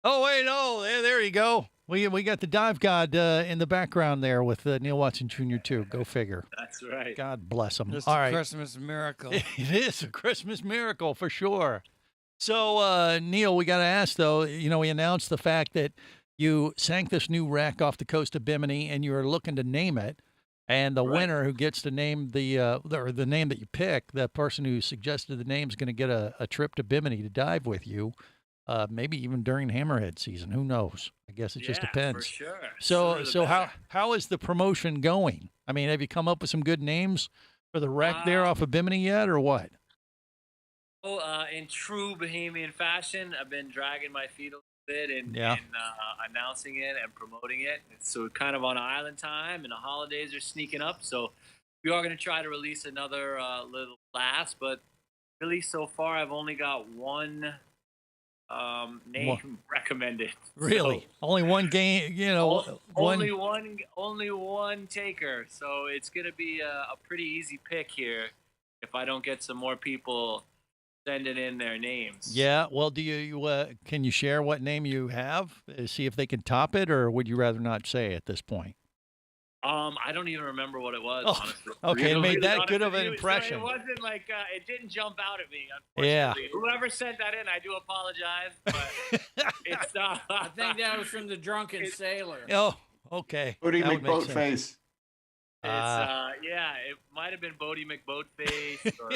Oh, wait, no. There you go. We got the dive god in the background there with Neil Watson Jr. too. Go figure. That's right. God bless him. Just All a right. Christmas miracle. It is a Christmas miracle for sure. So, Neil, we got to ask, though, we announced the fact that you sank this new wreck off the coast of Bimini and you were looking to name it. And the winner who gets to name the name that you pick, the person who suggested the name is going to get a trip to Bimini to dive with you, maybe even during hammerhead season. Who knows? I guess it just depends. For sure. So how is the promotion going? I mean, have you come up with some good names for the wreck there off of Bimini yet, or what? In true Bahamian fashion, I've been dragging my feet a little bit in announcing it and promoting it. So we're kind of on island time, and the holidays are sneaking up. So we are going to try to release another little blast, but really so far I've only got one name recommended. Really? So, only one game, only one taker. So it's going to be a pretty easy pick here if I don't get some more people sending in their names. Yeah. Well, do you can you share what name you have? See if they can top it, or would you rather not say at this point? I don't even remember what it was. Honestly. Okay, it made that good of an impression. So it wasn't like it didn't jump out at me. Yeah. Unfortunately, whoever sent that in, I do apologize, but it's. I think that was from the Drunken Sailor. Oh, okay. Bodie McBoatface. It might have been Bodie McBoatface or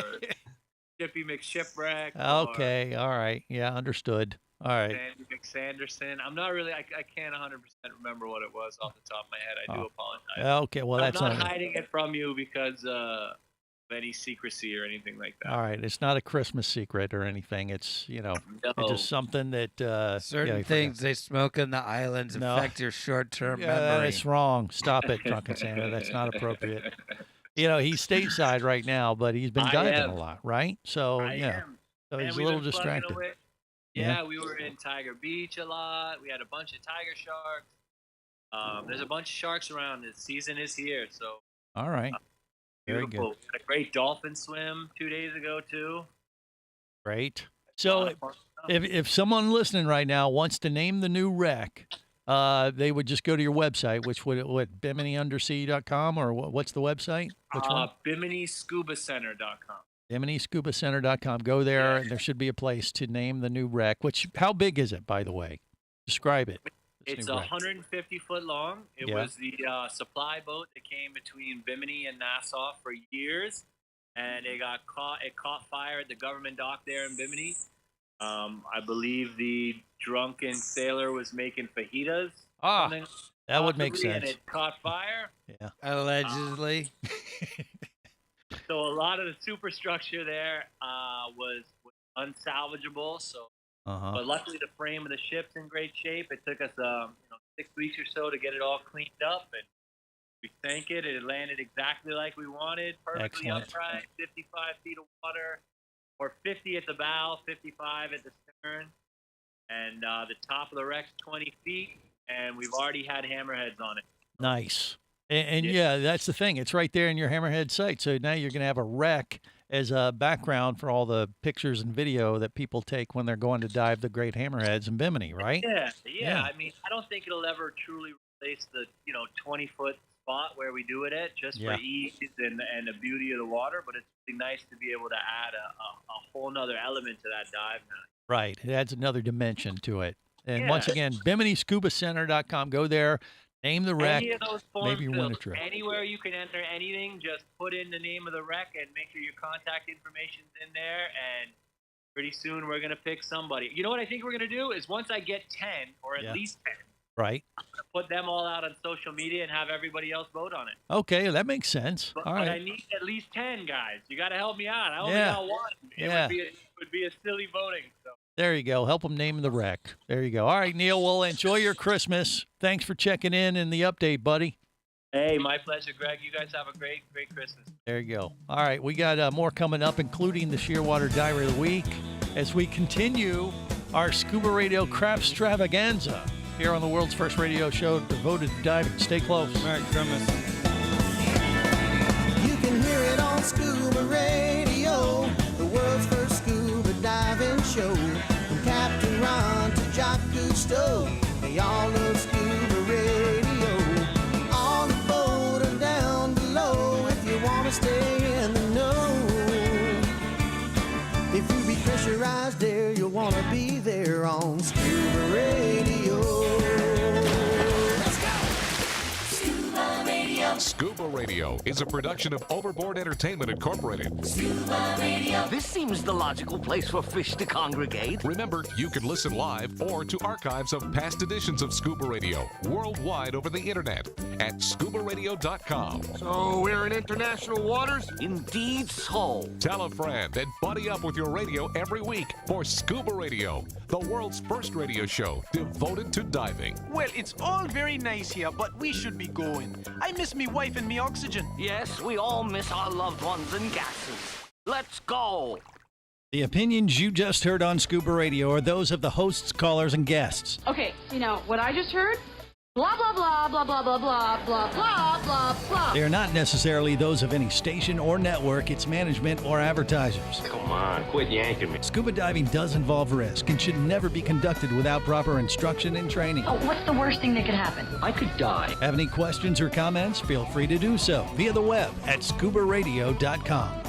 Chippy McShipwreck. Okay, all right. Yeah, understood. All right. Sandy McSanderson. I'm not really. I can't 100% remember what it was off the top of my head. I do apologize. Okay, well that's I'm not hiding it from you because of any secrecy or anything like that. All right, it's not a Christmas secret or anything. It's it's just something that certain things they smoke in the islands affect your short-term memory. That's wrong. Stop it, Drunken Santa. That's not appropriate. He's stateside right now, but he's been diving a lot, right? So so he's a little distracted. Yeah, we were in Tiger Beach a lot. We had a bunch of tiger sharks. There's a bunch of sharks around. The season is here, so. All right. Very beautiful. good. We had a great dolphin swim 2 days ago too. Great. So, if someone listening right now wants to name the new wreck, they would just go to your website, which would BiminiUndersea.com, or what's the website? Which one? BiminiScubaCenter.com. BiminiScubaCenter.com. Go there, and there should be a place to name the new wreck. How big is it, by the way? Describe it. It's new wreck? 150 foot long. It Yeah. was the supply boat that came between Bimini and Nassau for years, and it caught fire at the government dock there in Bimini. I believe the drunken sailor was making fajitas. something that would make possibly, and sense. it caught fire. Yeah. Allegedly. So a lot of the superstructure there was unsalvageable. So, but luckily the frame of the ship's in great shape. It took us 6 weeks or so to get it all cleaned up, and we sank it. It landed exactly like we wanted, perfectly Excellent. upright, 55 feet of water, or 50 at the bow, 55 at the stern, and the top of the wreck's 20 feet, and we've already had hammerheads on it. Nice. And yeah, that's the thing. It's right there in your Hammerhead site. So now you're going to have a wreck as a background for all the pictures and video that people take when they're going to dive the great hammerheads in Bimini, right? Yeah. I mean, I don't think it'll ever truly replace the 20-foot spot where we do it at, just for ease and the beauty of the water. But it's really nice to be able to add a whole nother element to that dive now. Right. It adds another dimension to it. And once again, BiminiScubaCenter.com. Go there. Name the wreck. Any of those form Maybe you win a fills, trip. anywhere you can enter anything, just put in the name of the wreck and make sure your contact information's in there, and pretty soon we're going to pick somebody. You know what I think we're going to do is once I get 10, or at least 10, Right. I'm going to put them all out on social media and have everybody else vote on it. Okay, that makes sense. But, All but I right. need at least 10 guys. You got to help me out. I only Yeah. got one. It Yeah. would be a silly voting. So. There you go. Help them name the wreck. There you go. All right, Neil. Well, enjoy your Christmas. Thanks for checking in and the update, buddy. Hey, my pleasure, Greg. You guys have a great Christmas. There you go. All right, we got more coming up, including the Shearwater Diary of the Week, as we continue our Scuba Radio Crapstravaganza here on the world's first radio show devoted to diving. Stay close. Merry Christmas. You can hear it on Scuba Radio, the world's first scuba diving show. From Captain Ron to Jock Cousteau, they all love Scuba Radio. On the boat or down below, if you want to stay in the know. If you be pressurized there, you'll want to be there on Scuba Radio. Let's go! Scuba Radio. Scuba Radio is a production of Overboard Entertainment Incorporated. Scuba Radio. This seems the logical place for fish to congregate. Remember, you can listen live or to archives of past editions of Scuba Radio worldwide over the internet at ScubaRadio.com. So we're in international waters? Indeed so. Tell a friend and buddy up with your radio every week for Scuba Radio, the world's first radio show devoted to diving. Well, it's all very nice here, but we should be going. I miss me wife and me oxygen. Yes, we all miss our loved ones and gases. Let's go. The opinions you just heard on Scuba Radio are those of the hosts, callers, and guests. Okay, what I just heard? Blah, blah, blah, blah, blah, blah, blah, blah, blah, blah, blah. They are not necessarily those of any station or network, its management, or advertisers. Come on, quit yanking me. Scuba diving does involve risk and should never be conducted without proper instruction and training. Oh, what's the worst thing that could happen? I could die. Have any questions or comments? Feel free to do so via the web at ScubaRadio.com.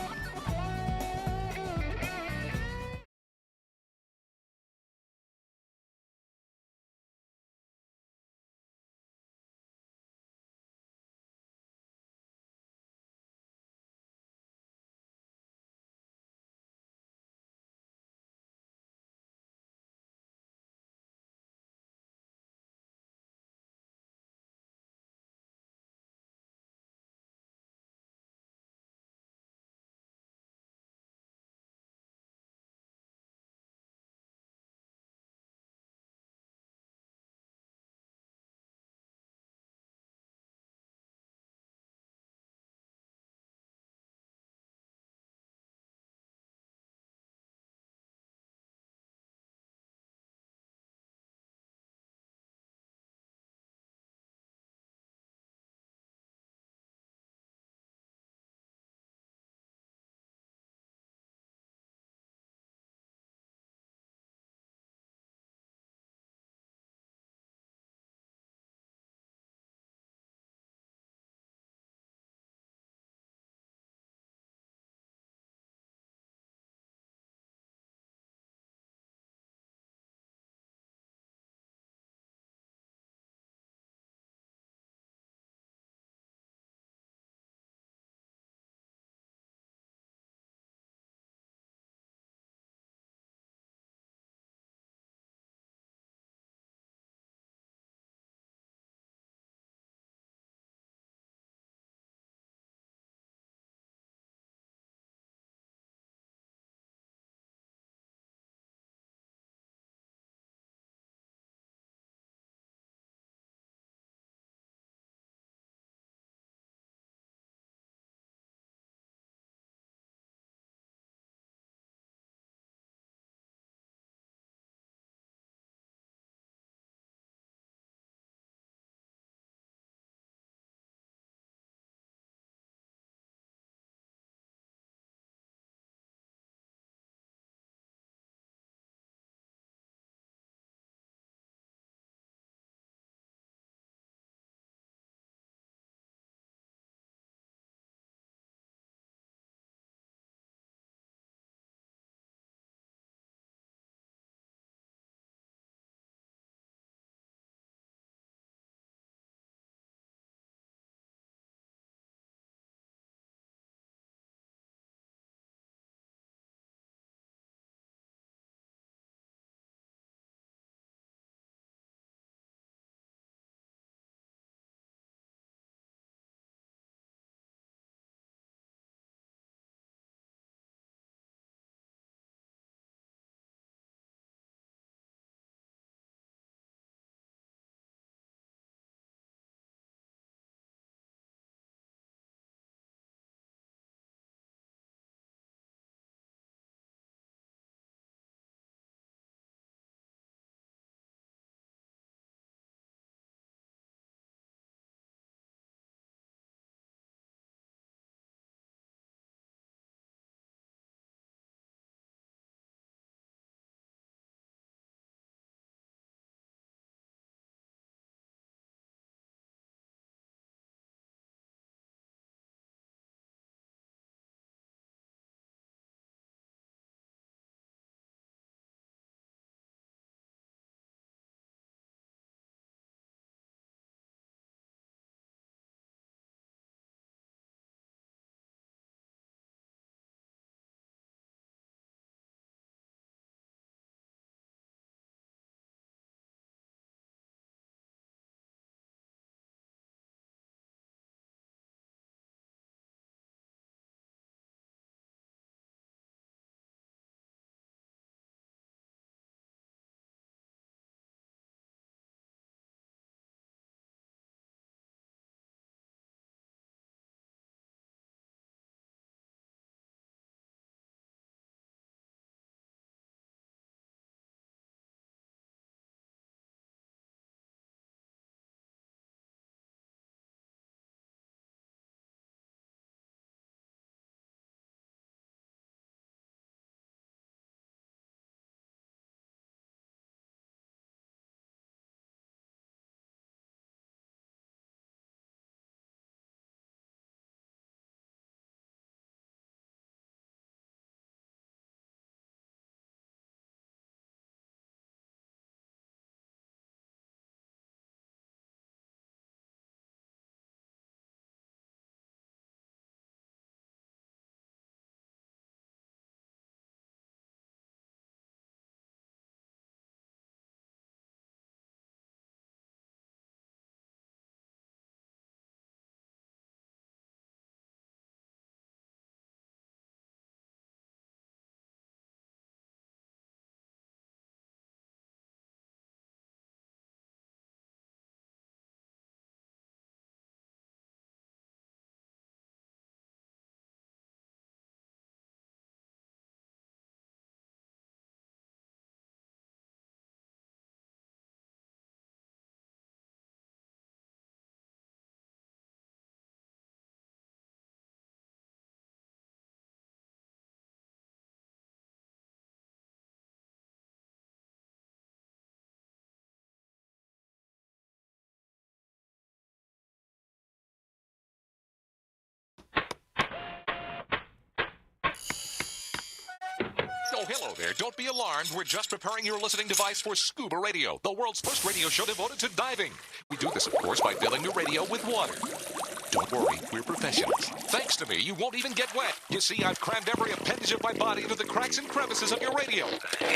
Oh, hello there. Don't be alarmed. We're just preparing your listening device for Scuba Radio, the world's first radio show devoted to diving. We do this, of course, by filling the radio with water. Don't worry, we're professionals. Thanks to me, you won't even get wet. You see, I've crammed every appendage of my body into the cracks and crevices of your radio,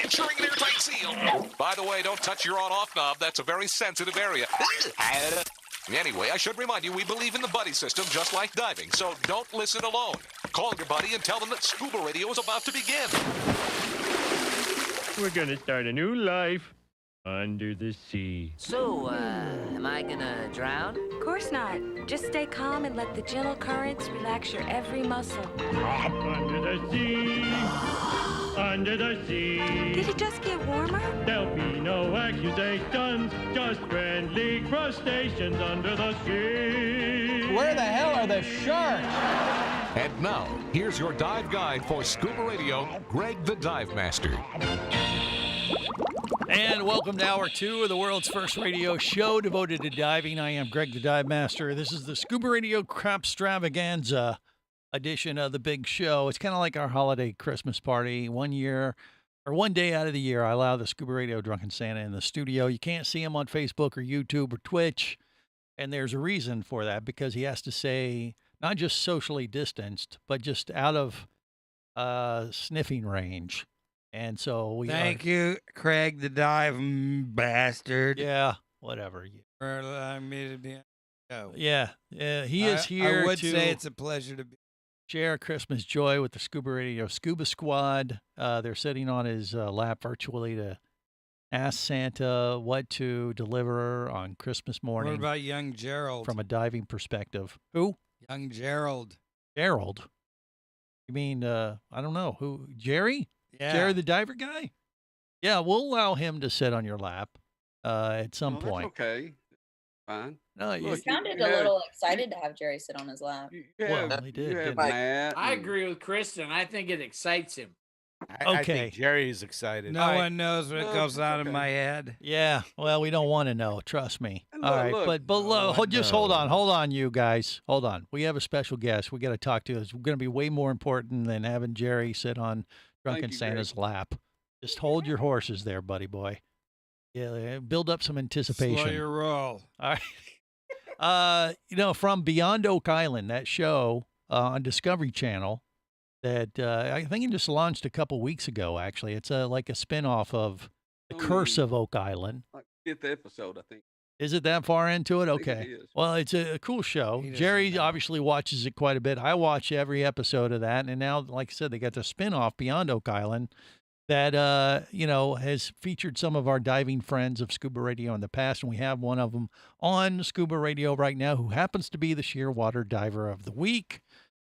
ensuring an airtight seal. By the way, don't touch your on-off knob. That's a very sensitive area. Anyway, I should remind you, we believe in the buddy system just like diving, so don't listen alone. Call your buddy and tell them that Scuba Radio is about to begin. We're gonna start a new life under the sea. So, am I gonna drown? Of course not. Just stay calm and let the gentle currents relax your every muscle. Under the sea. Under the sea. Did it just get warmer? There'll be no accusations, just friendly crustaceans under the sea. Where the hell are the sharks? And now, here's your dive guide for Scuba Radio, Greg the Dive Master. And welcome to Hour 2 of the world's first radio show devoted to diving. I am Greg the Dive Master. This is the ScubaRadio Crapstravaganza edition of the big show. It's kind of like our holiday Christmas party. 1 year or 1 day out of the year, I allow the Scuba Radio Drunken Santa in the studio. You can't see him on Facebook or YouTube or Twitch. And there's a reason for that, because he has to say not just socially distanced, but just out of sniffing range. And so we Thank you, Craig the Dive Bastard. Yeah, whatever. For allowing me to be on the show. Yeah, he is here. I would to say it's a pleasure to be. Share Christmas joy with the Scuba Radio Scuba Squad. They're sitting on his lap virtually to ask Santa what to deliver on Christmas morning. What about young Gerald? From a diving perspective. Who? Young Gerald. Gerald? You mean, I don't know. Who? Jerry? Yeah. Jerry the diver guy? Yeah, we'll allow him to sit on your lap at some That's point. okay. Fine. No, You sounded a little excited to have Jerry sit on his lap. Well, he did. didn't he? Matt I and- agree with Kristen. I think it excites him. I think Jerry's excited. No one knows what goes on in my head. Yeah, well, we don't want to know. Trust me. And All look, right, look. but No one just hold on, you guys. Hold on. We have a special guest. We got to talk to. It's going to be way more important than having Jerry sit on Drunken Santa's lap. Just hold your horses there, buddy boy. Yeah, build up some anticipation. Slow your roll. All right. From Beyond Oak Island, that show on Discovery Channel that I think it just launched a couple weeks ago, actually. It's like a spinoff of The Curse of Oak Island. Like 5th episode, I think. Is it that far into it? I think Okay. it is. Well, it's a cool show. Jerry obviously watches it quite a bit. I watch every episode of that. And now, like I said, they got the spinoff Beyond Oak Island that, has featured some of our diving friends of Scuba Radio in the past. And we have one of them on Scuba Radio right now who happens to be the Shearwater Diver of the Week,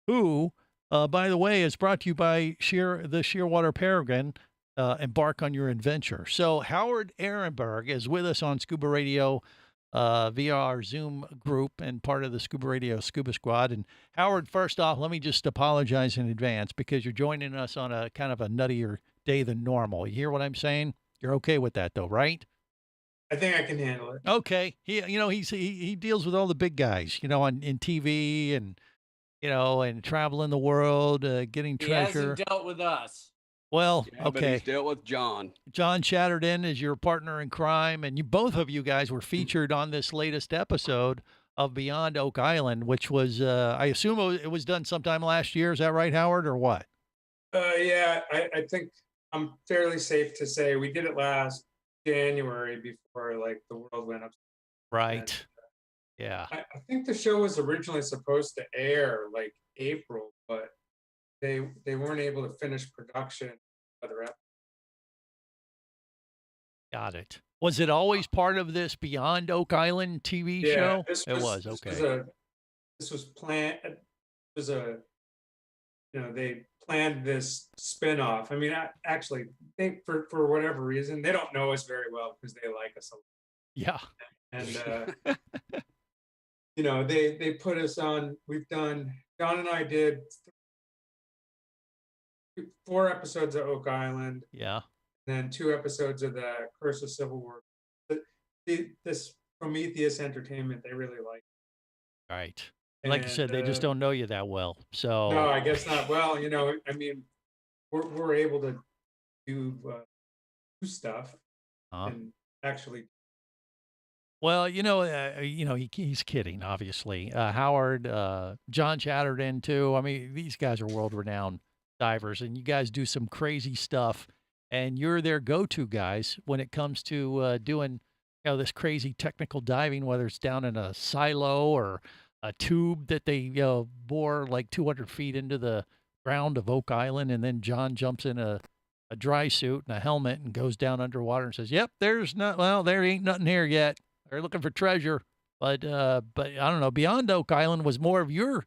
who, by the way, is brought to you by the Shearwater Peregrine. Embark on your adventure. So Howard Ehrenberg is with us on Scuba Radio via our Zoom group and part of the Scuba Radio Scuba Squad. And Howard, first off, let me just apologize in advance because you're joining us on a kind of a nuttier day than normal. You hear what I'm saying? You're okay with that though, right? I think I can handle it. Okay. He deals with all the big guys, in TV and, and traveling the world, getting He treasure. hasn't dealt with us. Well, Yeah, but okay. he's dealt with John. John Chatterton is your partner in crime, and both of you guys were featured on this latest episode of Beyond Oak Island, which was, I assume it was done sometime last year. Is that right, Howard, or what? Yeah, I think I'm fairly safe to say we did it last January before the world went up. Right. Yeah. I think the show was originally supposed to air April, but they weren't able to finish production. Got it. Was it always part of this Beyond Oak Island TV show? It was. Okay. This was planned. They planned this spinoff. I mean, I think for whatever reason, they don't know us very well because they like us a lot. Yeah. And, they put us on, John and I did 4 episodes of Oak Island. Yeah. And then 2 episodes of the Curse of Civil War. This Prometheus Entertainment, they really like. Right. Like you said, they just don't know you that well. So no, I guess not. Well, we're able to do stuff and actually. Well, he's kidding, obviously. Howard, John Chatterton, too. I mean, these guys are world-renowned divers, and you guys do some crazy stuff, and you're their go-to guys when it comes to doing, this crazy technical diving, whether it's down in a silo or a tube that they, bore like 200 feet into the ground of Oak Island, and then John jumps in a dry suit and a helmet and goes down underwater and says, "Yep, there ain't nothing here yet. They're looking for treasure." But I don't know. Beyond Oak Island was more of your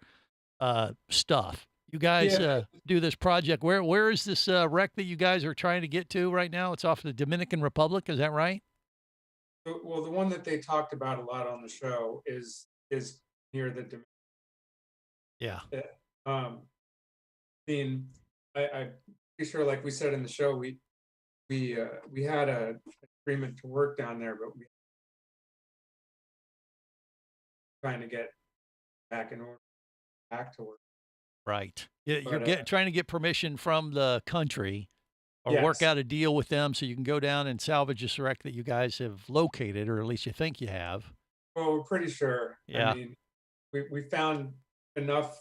stuff. You guys do this project. Where is this wreck that you guys are trying to get to right now? It's off the Dominican Republic. Is that right? Well, the one that they talked about a lot on the show is near the Dominican. Yeah. I mean, I'm pretty sure, like we said in the show, we had a agreement to work down there, but we trying to get back in order, back to work. Right. You're trying to get permission from the country or work out a deal with them so you can go down and salvage this wreck that you guys have located, or at least you think you have. Well, we're pretty sure. Yeah. I mean, we found enough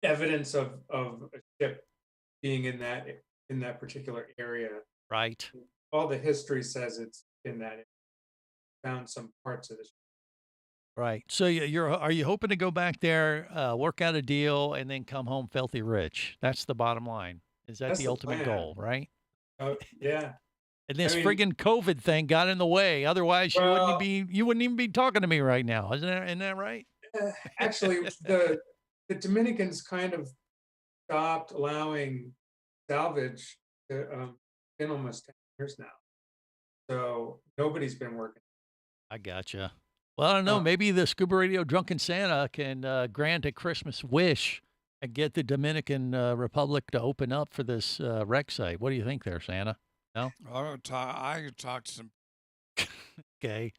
evidence of a ship being in that particular area. Right. All the history says it's in that area. Found some parts of the ship. Right. So are you hoping to go back there, work out a deal, and then come home filthy rich? That's the bottom line. Is that the ultimate goal, right? Yeah. And this friggin' COVID thing got in the way. Otherwise, you wouldn't even be talking to me right now. Isn't that right? Actually, the Dominicans kind of stopped allowing salvage. Been almost 10 years now, so nobody's been working. I gotcha. Well, I don't know. Maybe the Scuba Radio Drunken Santa can grant a Christmas wish and get the Dominican Republic to open up for this wreck site. What do you think there, Santa? No? I could talk to some. Okay.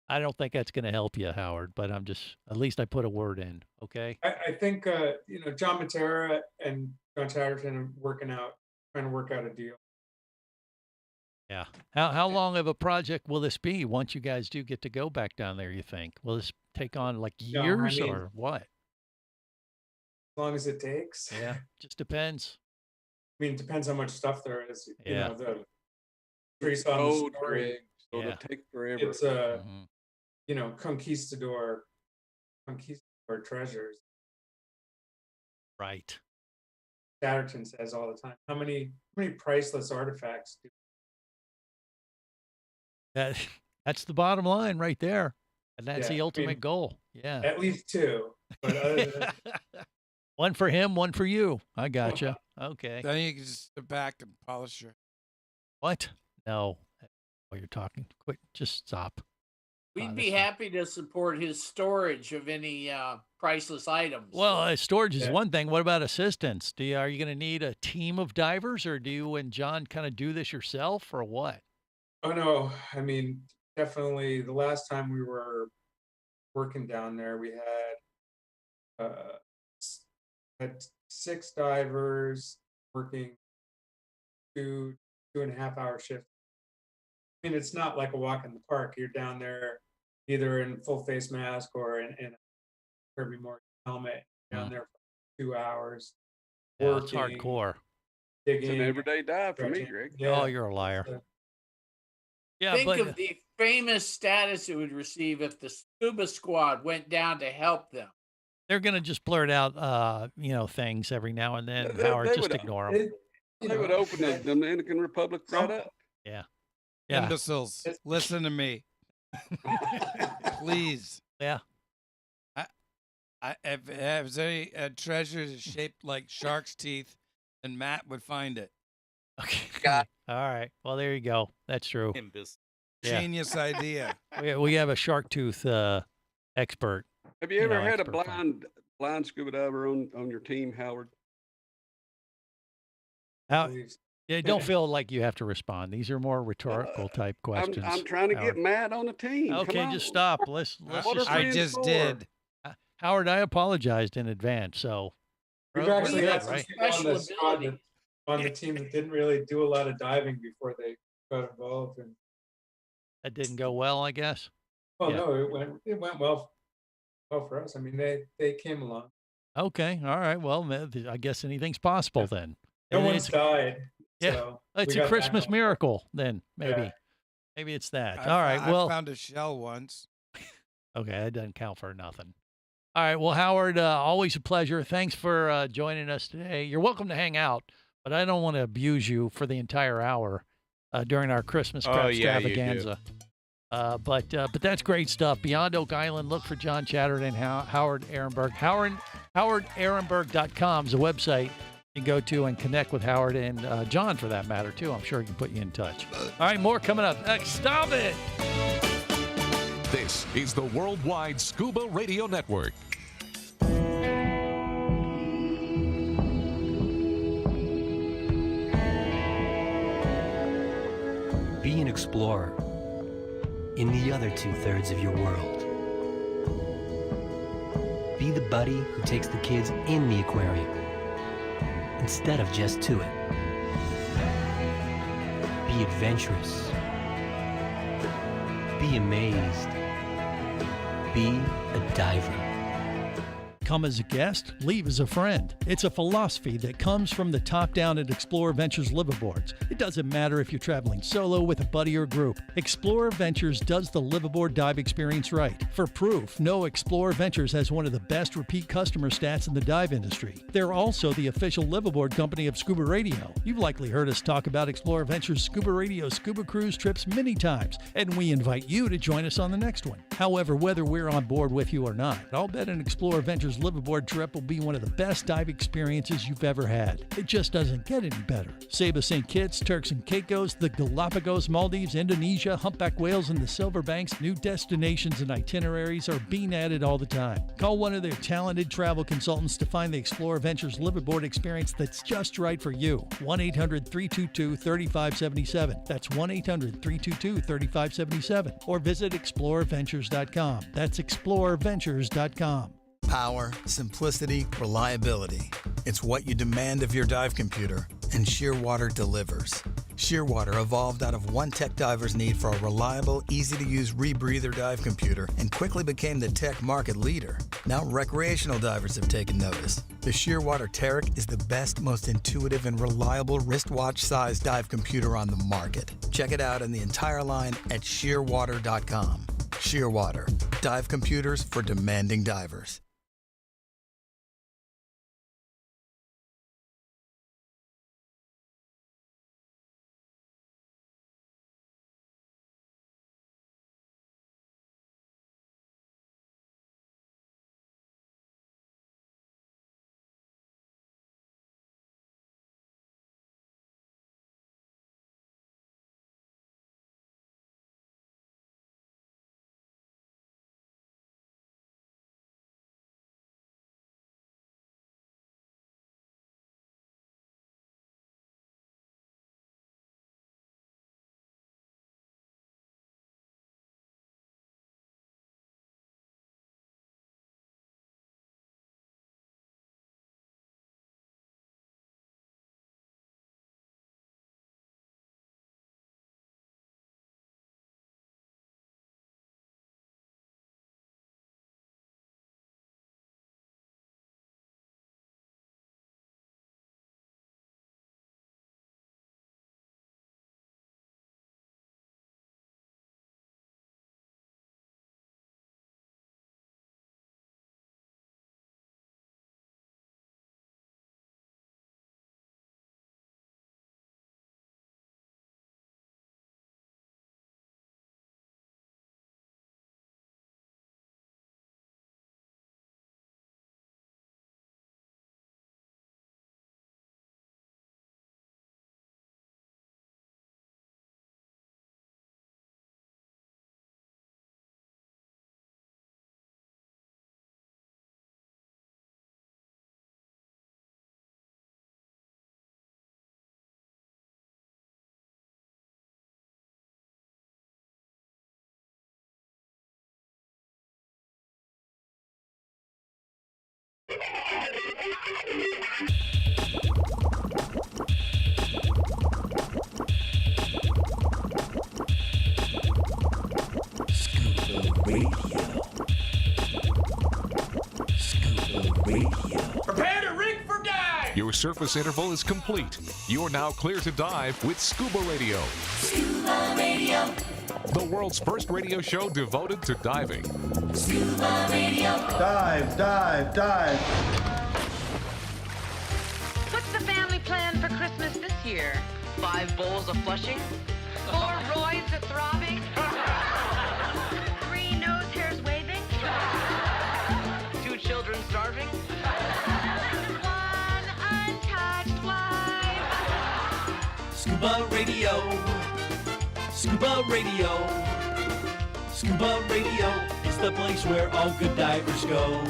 I don't think that's going to help you, Howard, but at least I put a word in, okay? I think, John Matera and John Chatterton are trying to work out a deal. Yeah. How long of a project will this be once you guys do get to go back down there, you think? Will this take on like years or what? As long as it takes. Yeah, just depends. I mean, it depends how much stuff there is. Yeah. The story. So it'll take forever. It's conquistador treasures. Right. Chatterton says all the time. How many priceless artifacts do? That's the bottom line right there. And that's the ultimate goal. Yeah. At least two. But other than one for him, one for you. I gotcha. Okay. Then you can just sit back and polish your. What? No. Oh, you're talking. Quit. Just stop. We'd be happy to support his storage of any priceless items. Well, storage is one thing. What about assistance? Are you going to need a team of divers, or do you and John kind of do this yourself, or what? Oh, no. I mean, definitely the last time we were working down there, we had 6 divers working 2.5 hour shift. I mean, it's not like a walk in the park. You're down there either in full face mask or in a Kirby Morgan helmet, down there for 2 hours. Yeah, it's hardcore. Digging, it's an everyday dive for me, Greg. Yeah. Oh, you're a liar. Think of the famous status it would receive if the scuba squad went down to help them. They're going to just blurt out, things every now and then. Howard, just ignore them. They would open the Dominican Republic right up. Yeah. Imbeciles, listen to me. Please. Yeah. If there's any treasure shaped like shark's teeth, then Matt would find it. Okay. All right. Well, there you go. That's true. Genius idea. We have a shark tooth expert. Have you ever had a blind scuba diver on your team, Howard? Don't feel like you have to respond. These are more rhetorical type questions. I'm trying to get Matt on the team. Okay, just stop. I just did. Howard, I apologized in advance. So we've actually had right? some people on the squad on the team that didn't really do a lot of diving before they got involved. And that didn't go well, I guess. well, no, it went well for us. I mean, they came along. Okay, all right. Well, I guess anything's possible then. No one's died. Yeah, So it's a Christmas miracle then. Maybe it's that. All right. I found a shell once. Okay, that doesn't count for nothing. All right. Well, Howard, always a pleasure. Thanks for joining us today. You're welcome to hang out, but I don't want to abuse you for the entire hour during our Christmas Crapstravaganza. But that's great stuff. Beyond Oak Island, look for John Chatterton and Howard Ehrenberg. HowardEhrenberg.com is a website you can go to and connect with Howard and John for that matter, too. I'm sure he can put you in touch. All right, more coming up. Stop it! This is the Worldwide Scuba Radio Network. Be an explorer in the other 2/3 of your world. Be the buddy who takes the kids in the aquarium instead of just to it. Be adventurous. Be amazed. Be a diver. Come as a guest, leave as a friend. It's a philosophy that comes from the top down at Explorer Ventures liveaboards. It doesn't matter if you're traveling solo, with a buddy, or group. Explorer Ventures does the liveaboard dive experience right. For proof, know Explorer Ventures has one of the best repeat customer stats in the dive industry. They're also the official liveaboard company of Scuba Radio. You've likely heard us talk about Explorer Ventures Scuba Radio scuba cruise trips many times, and we invite you to join us on the next one. However, whether we're on board with you or not, I'll bet an Explorer Ventures liveaboard trip will be one of the best dive experiences you've ever had. It just doesn't get any better. Saba St. Kitts, Turks and Caicos, the Galapagos, Maldives, Indonesia, humpback whales, and the Silver Banks, new destinations and itineraries are being added all the time. Call one of their talented travel consultants to find the Explorer Ventures liveaboard experience that's just right for you. 1-800-322-3577. That's 1-800-322-3577. Or visit explorerventures.com. That's explorerventures.com. Power, simplicity, reliability. It's what you demand of your dive computer, and Shearwater delivers. Shearwater evolved out of one tech diver's need for a reliable, easy-to-use rebreather dive computer and quickly became the tech market leader. Now recreational divers have taken notice. The Shearwater Taric is the best, most intuitive, and reliable wristwatch-sized dive computer on the market. Check it out in the entire line at shearwater.com. Shearwater, dive computers for demanding divers. surface interval is complete. You're now clear to dive with Scuba Radio. Scuba Radio. The world's first radio show devoted to diving. Scuba Radio. Dive, dive, dive. What's the family plan for Christmas this year? 5 bowls of flushing. 4 Roys at throbbing? 3 nose hairs waving? 2 children starving. 1 untouched wife? Scuba Radio. Scuba Radio. Scuba Radio is the place where all good divers go.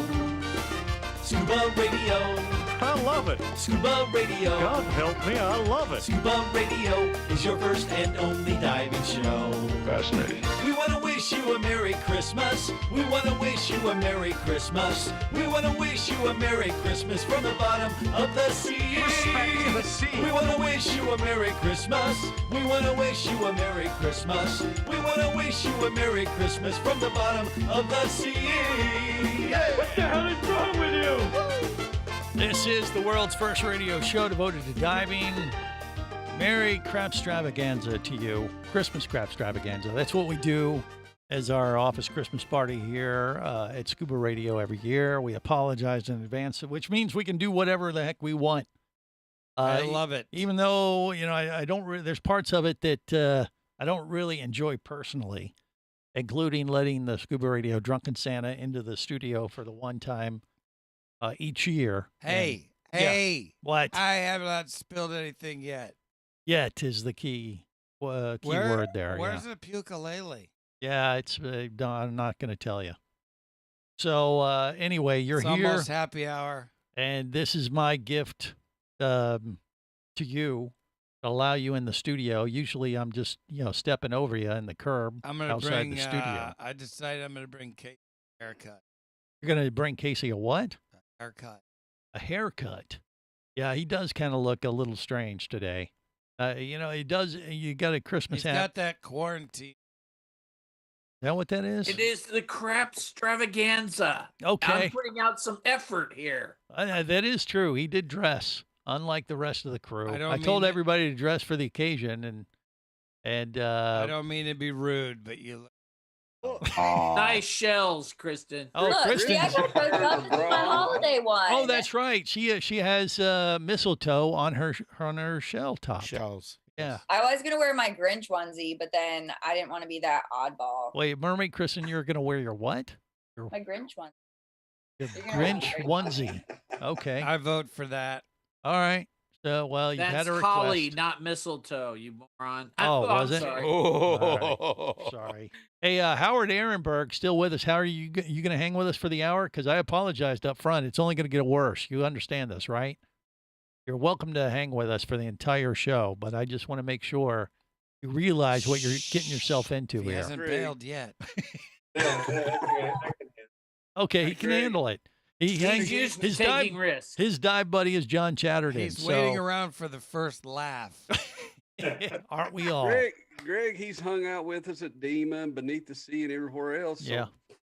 Scuba Radio. I love it. Scuba Radio. God help me, I love it. Scuba Radio is your first and only diving show. Fascinating. We want to wish you a Merry Christmas. We want to wish you a Merry Christmas. We want to wish you a Merry Christmas from the bottom of the sea. Respect to the sea. We want to wish you a Merry Christmas. We want to wish you a Merry Christmas. We want to wish you a Merry Christmas from the bottom of the sea. What the hell is wrong with you? This is the world's first radio show devoted to diving. Merry Crapstravaganza to you. Christmas Crapstravaganza. That's what we do as our office Christmas party here at Scuba Radio every year. We apologize in advance, which means we can do whatever the heck we want. I love it. Even though, I don't there's parts of it that I don't really enjoy personally, including letting the Scuba Radio Drunken Santa into the studio for the one time each year. Hey, Yeah. What? I have not spilled anything yet. Yet is the key word there. Where's the ukulele? Yeah, it's. I'm not going to tell you. So anyway, you're It's here, almost happy hour. and this is my gift to you. To allow you in the studio. Usually, I'm just stepping over you in the curb I'm gonna outside bring. the studio. I decided I'm gonna bring Kate a haircut. You're going to bring Casey a what? Haircut. A haircut. Yeah, he does kind of look a little strange today. He does. You got a Christmas He's hat. got that quarantine. Is that what that is? It is the Crapstravaganza. Okay. I'm putting out some effort here. That is true. He did dress, unlike the rest of the crew. I told mean- everybody to dress for the occasion, and I don't mean to be rude, but you. Nice shells, Kristen. Oh, Look, Kristen. see, I got those up. This is my holiday one. Oh, that's right. She has mistletoe on her shell top. Shells. Yeah. I was gonna wear my Grinch onesie, but then I didn't want to be that oddball. Wait, Mermaid Kristen, you're gonna wear your what? My Grinch one. Your You're gonna wear Grinch my onesie. Okay. I vote for that. All right. So, well, you had That's a request. holly, not mistletoe, you moron. Oh, was I'm it? sorry. All right. Sorry. Hey, Howard Ehrenberg, still with us. How are you? You going to hang with us for the hour? Because I apologized up front. It's only going to get worse. You understand this, right? You're welcome to hang with us for the entire show, but I just want to make sure you realize what you're getting yourself into He here. hasn't bailed yet. Okay, he can handle it. He hangs used to his taking dive, risks. his dive buddy is John Chatterton. He's so, waiting around for the first laugh. aren't we all? Greg, he's hung out with us at Demon, Beneath the Sea, and everywhere else. So Yeah.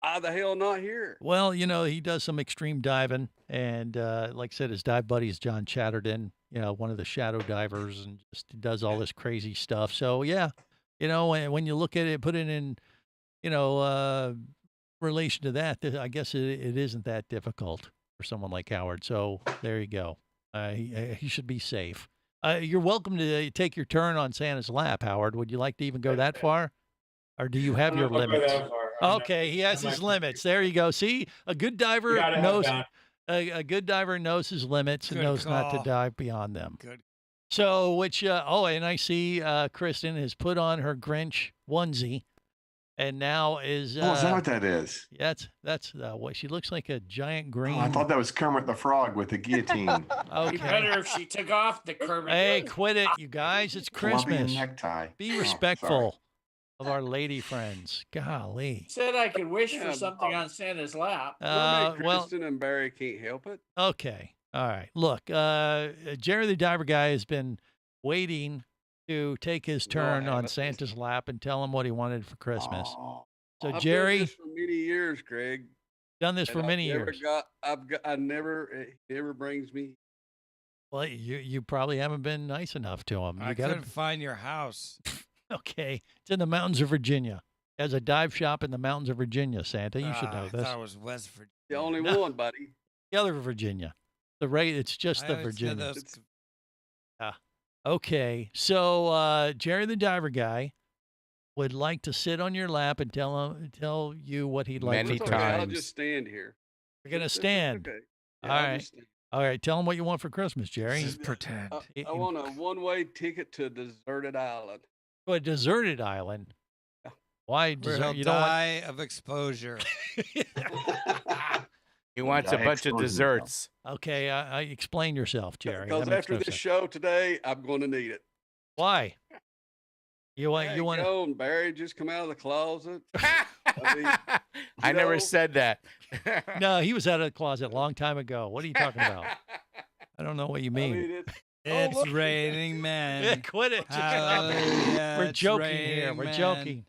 Why the hell not here? Well, he does some extreme diving, and like I said, his dive buddy is John Chatterton, one of the shadow divers, and just does all this crazy stuff. So yeah, when you look at it, put it in, relation to that, I guess it isn't that difficult for someone like Howard. So there you go. He should be safe. You're welcome to take your turn on Santa's lap, Howard. Would you like to even go that far? Or do you have your I'm not gonna go limits? that far. Okay, he has his limits. There you go. See, a good diver knows a good diver knows his limits and Good knows not to call. dive beyond them. Good. So, and I see Kristen has put on her Grinch onesie, and now is. Is that what that is? That's what she looks like, a giant green. Oh, I thought that was Kermit the Frog with the guillotine. Okay. Be better if she took off the Kermit. Hey, quit it, you guys! It's Colombian Christmas. necktie. Be Oh, respectful of our lady friends. Golly. Said I could wish Yeah, for something on Santa's lap. Well, Kristen and Barry can't help it. okay. All right. Look, Jerry the Diver Guy has been waiting to take his turn on Santa's lap and tell him what he wanted for Christmas. Oh, So, I've Jerry, done this for many years, Greg. done this and for I've many never years. It never brings me. Well, you probably haven't been nice enough to him. I couldn't find your house. Okay. It's in the mountains of Virginia. There's a dive shop in the mountains of Virginia, Santa. You should know this. I thought it was West Virginia. The only one, buddy. The other Virginia. It's just the Virginia. Okay. So Jerry the Diver Guy would like to sit on your lap and tell you what he'd like Many for times. Christmas. I'll just stand here. You're going to stand. Okay. All Yeah, I'll right. just stand. All right. Tell him what you want for Christmas, Jerry. Just pretend. I want a one-way ticket to a deserted island. A deserted island. Why desert? You don't die of exposure. He wants a bunch of desserts. Okay, I explain yourself, Jerry. Because That makes after no this sense. show today, I'm going to need it. Why? You want? Hey, You want? go and Barry just come out of the closet. I never said that. No, he was out of the closet a long time ago. What are you talking about? I don't know what you mean. It's raining men. Yeah, quit it. Hallelujah, We're it's joking here. raining We're men. joking.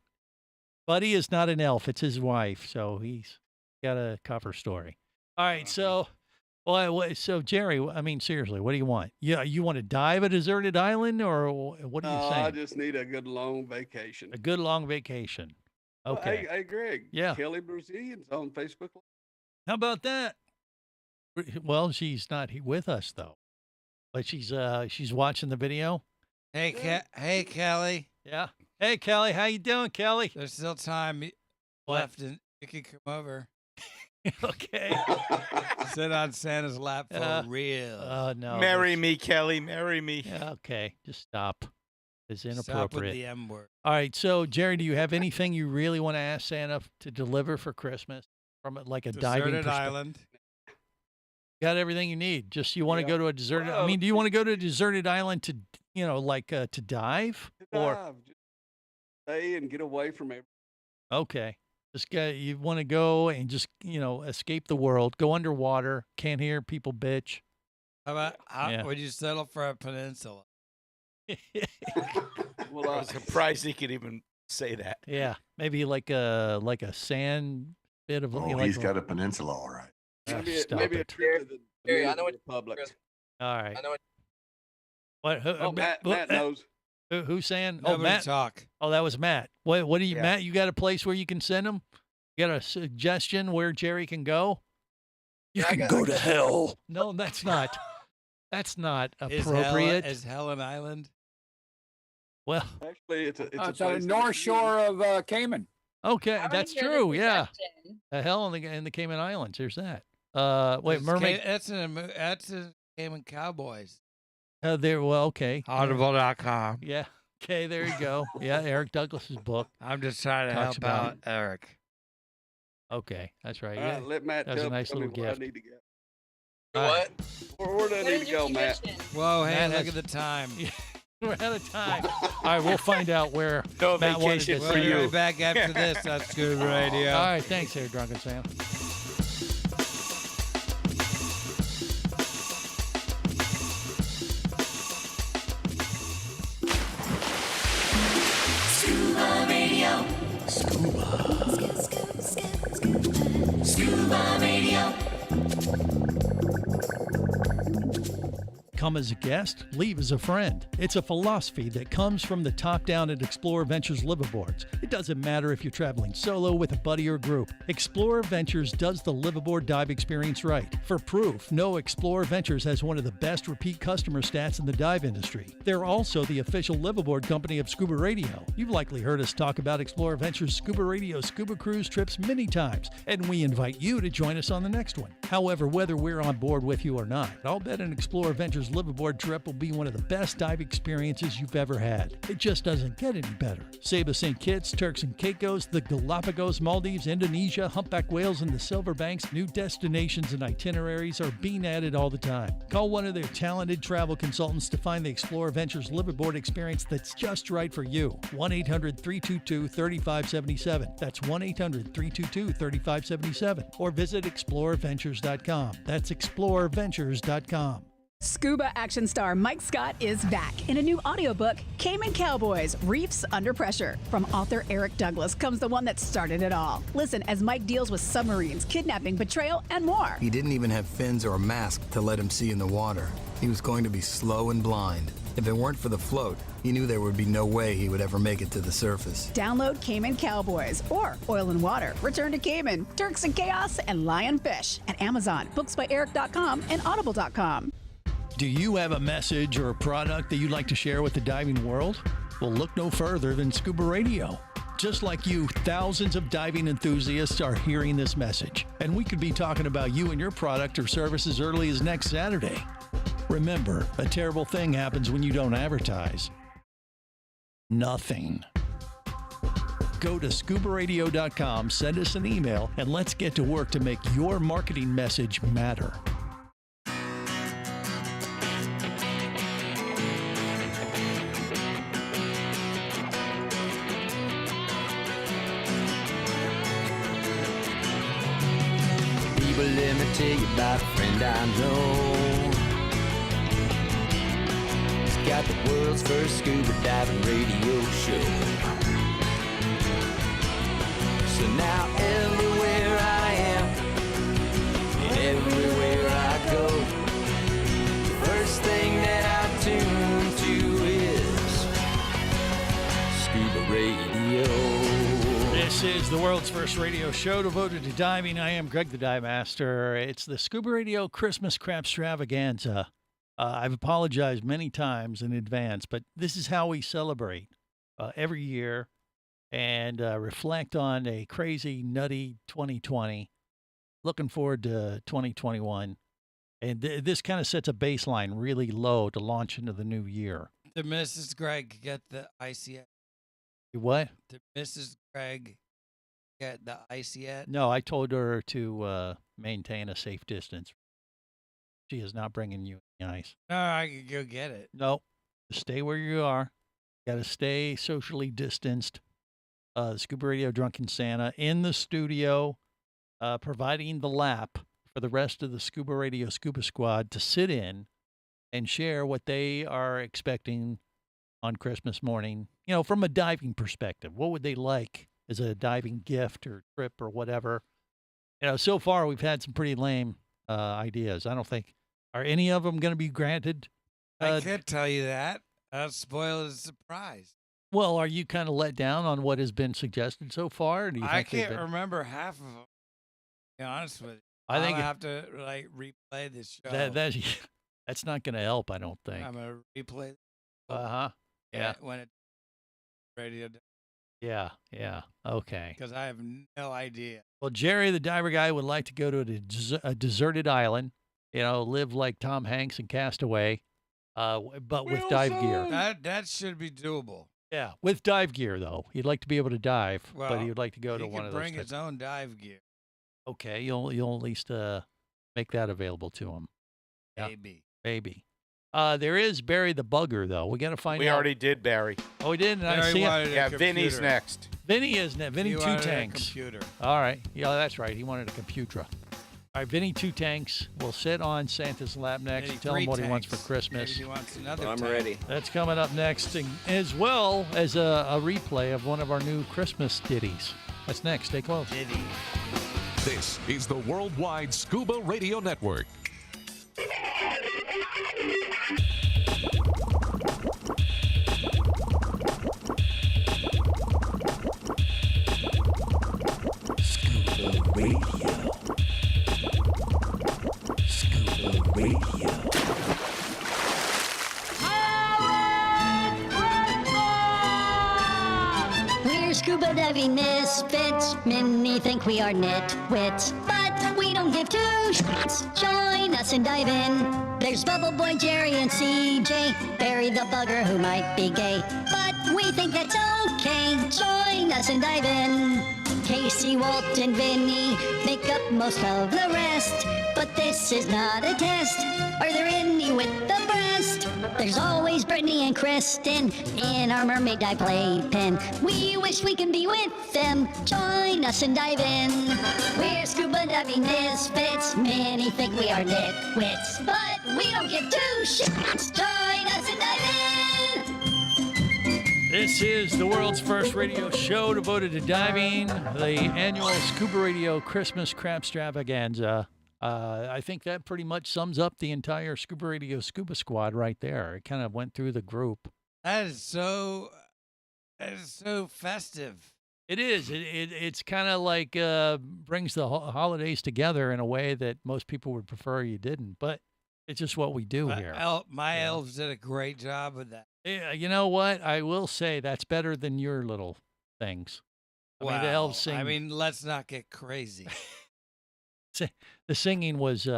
Buddy is not an elf. It's his wife, so he's got a cover story. All right, so, so Jerry, I mean, seriously, what do you want? You want to dive a deserted island, or what are you saying? I just need a good long vacation. A good long vacation. Okay. Hey, Greg. Yeah. Kelly Brazilian's on Facebook. How about that? Well, she's not with us though, but she's watching the video. Hey, hey, Kelly. Yeah. Hey, Kelly. How you doing, Kelly? There's still time left, and you can come over. Okay. Sit on Santa's lap for real. Oh no. Marry me, Kelly. Marry me. Yeah, okay. Just stop. It's inappropriate. Stop with the M word. All right. So, Jerry, do you have anything you really want to ask Santa to deliver for Christmas from like a diving Deserted island. Got everything you need. Just you want to go to a deserted. I mean, do you want to go to a deserted island to to dive or Just stay and get away from everything. Okay. You want to go and just, escape the world, go underwater, can't hear people bitch. How about, would you settle for a peninsula? Well, I was surprised he could even say that. Yeah. Maybe like a sand bit of. He's got a peninsula, all right. Maybe a trip to the Republic. All right. I know What? Matt knows. Who's saying? Nobody Matt. talk. Oh, that was Matt. What do you, Matt? You got a place where you can send him? You got a suggestion where Jerry can go? You can go to hell. No, that's not. That's not appropriate. Is hell an island? Well, actually, it's on the North Shore of Cayman. Okay, that's true. Yeah, hell in the Cayman Islands. There's that. Wait, mermaid. That's in Cayman Cowboys. Okay. Audible.com. Yeah. Okay, there you go. Yeah, Eric Douglas's book. I'm just trying to help out Eric. Okay, that's right. All right, Yeah, let Matt that was a tell nice me little where I gift. need to go. What? Where do I need to go, Matt? Whoa, hey, Matt look has- at the time. We're out of time. All right, we'll find out where No Matt wanted vacation to for see you. We'll be right back after this on Scuba Radio. All right, thanks, here, Drunken Sam. Scuba Radio. Scuba Radio. Come as a guest, leave as a friend. It's a philosophy that comes from the top down at Explorer Ventures liveaboards. It doesn't matter if you're traveling solo, with a buddy, or group. Explorer Ventures does the liveaboard dive experience right. For proof, know Explorer Ventures has one of the best repeat customer stats in the dive industry. They're also the official liveaboard company of Scuba Radio. You've likely heard us talk about Explorer Ventures Scuba Radio scuba cruise trips many times, and we invite you to join us on the next one. However, whether we're on board with you or not, I'll bet an Explorer Ventures liveaboard trip will be one of the best dive experiences you've ever had. It just doesn't get any better. Saba St. Kitts, Turks and Caicos, the Galapagos, Maldives, Indonesia, humpback whales, and the Silver Banks, new destinations and itineraries are being added all the time. Call one of their talented travel consultants to find the Explorer Ventures liveaboard experience that's just right for you. 1-800-322-3577. That's 1-800-322-3577. Or visit explorerventures.com. That's explorerventures.com. Scuba action star Mike Scott is back in a new audiobook, Cayman Cowboys, Reefs Under Pressure. From author Eric Douglas comes the one that started it all. Listen as Mike deals with submarines, kidnapping, betrayal, and more. He didn't even have fins or a mask to let him see in the water. He was going to be slow and blind. If it weren't for the float, he knew there would be no way he would ever make it to the surface. Download Cayman Cowboys or Oil and Water, Return to Cayman, Turks and Chaos, and Lionfish at Amazon, booksbyeric.com, and audible.com. Do you have a message or a product that you'd like to share with the diving world? Well, look no further than Scuba Radio. Just like you, thousands of diving enthusiasts are hearing this message, and we could be talking about you and your product or service as early as next Saturday. Remember, a terrible thing happens when you don't advertise. Nothing. Go to ScubaRadio.com, send us an email, and let's get to work to make your marketing message matter. People, let me tell you about a friend I know. He's got the world's first scuba diving radio show. So now everywhere I am, and everywhere I go, the first thing that I tune to is Scuba Radio. This is the world's first radio show devoted to diving. I am Greg the Dive Master. It's the Scuba Radio Christmas Crapstravaganza. I've apologized many times in advance, but this is how we celebrate every year and reflect on a crazy, nutty 2020. Looking forward to 2021. And this kind of sets a baseline really low to launch into the new year. Did Mrs. Gregg get the ICS? What? Did Mrs. Gregg get the ice yet? No, I told her to maintain a safe distance. She is not bringing you any ice. No, I could go get it. No, stay where you are. Got to stay socially distanced. Scuba Radio Drunken Santa in the studio, providing the lap for the rest of the Scuba Radio Scuba Squad to sit in and share what they are expecting on Christmas morning. You know, from a diving perspective, what would they like as a diving gift or trip or whatever? You know, so far we've had some pretty lame ideas. I don't think, are any of them going to be granted? I can't tell you that. I'll spoil the surprise. Well, are you kind of let down on what has been suggested so far? Do you I think can't remember half of them, to be honest with you. I think I'll have to like replay this show. That's not going to help, I don't think. I'm going to replay. Yeah. When it's radio. Yeah. Okay. Because I have no idea. Well, Jerry, the diver guy, would like to go to a deserted island, you know, live like Tom Hanks in Castaway, but with dive gear. That should be doable. Yeah, with dive gear, though. He'd like to be able to dive, Well, but he would like to go to he one can of those. bring his own dive gear. Okay, you'll at least make that available to him. Yeah, maybe. There is Barry the Bugger, though. We got to find out. We already did Barry. Oh, we did? I Barry see wanted it. a Yeah, computer. Vinny's next. Vinny is next. Vinny He Two wanted a Tanks. computer. All right. Yeah, that's right. He wanted a computer. All right, Vinny Two Tanks will sit on Santa's lap next. Vinny Tell him Three what he wants Tanks. for Christmas. Maybe he wants another I'm tank. ready. That's coming up next, as well as a replay of one of our new Christmas ditties. That's next. Stay close. Diddy. This is the Worldwide Scuba Radio Network. Scuba Radio. Scuba Radio. We're scuba diving misfits. Many think we are nitwits, but we don't give two shits. Join us and dive in. There's Bubble Boy, Jerry, and CJ. Barry the Bugger, who might be gay, but we think that's okay. Join us and dive in. Casey, Walt, and Vinny make up most of the rest, but this is not a test. Are there any with the breast? There's always Brittany and Kristen in our mermaid dive playpen. We wish we can be with them. Join us and dive in. We're scuba diving misfits. Many think we are nitwits, but we don't give two shits. Join us and dive in. This is the world's first radio show devoted to diving, the annual Scuba Radio Christmas Crapstravaganza. I think that pretty much sums up the entire Scuba Radio Scuba Squad right there. It kind of went through the group. That is so festive. It is. It's kind of like brings the holidays together in a way that most people would prefer you didn't. But it's just what we do here. My elves did a great job with that. Yeah, you know what? I will say that's better than your little things. I mean, the elves sing. I mean, let's not get crazy. The singing was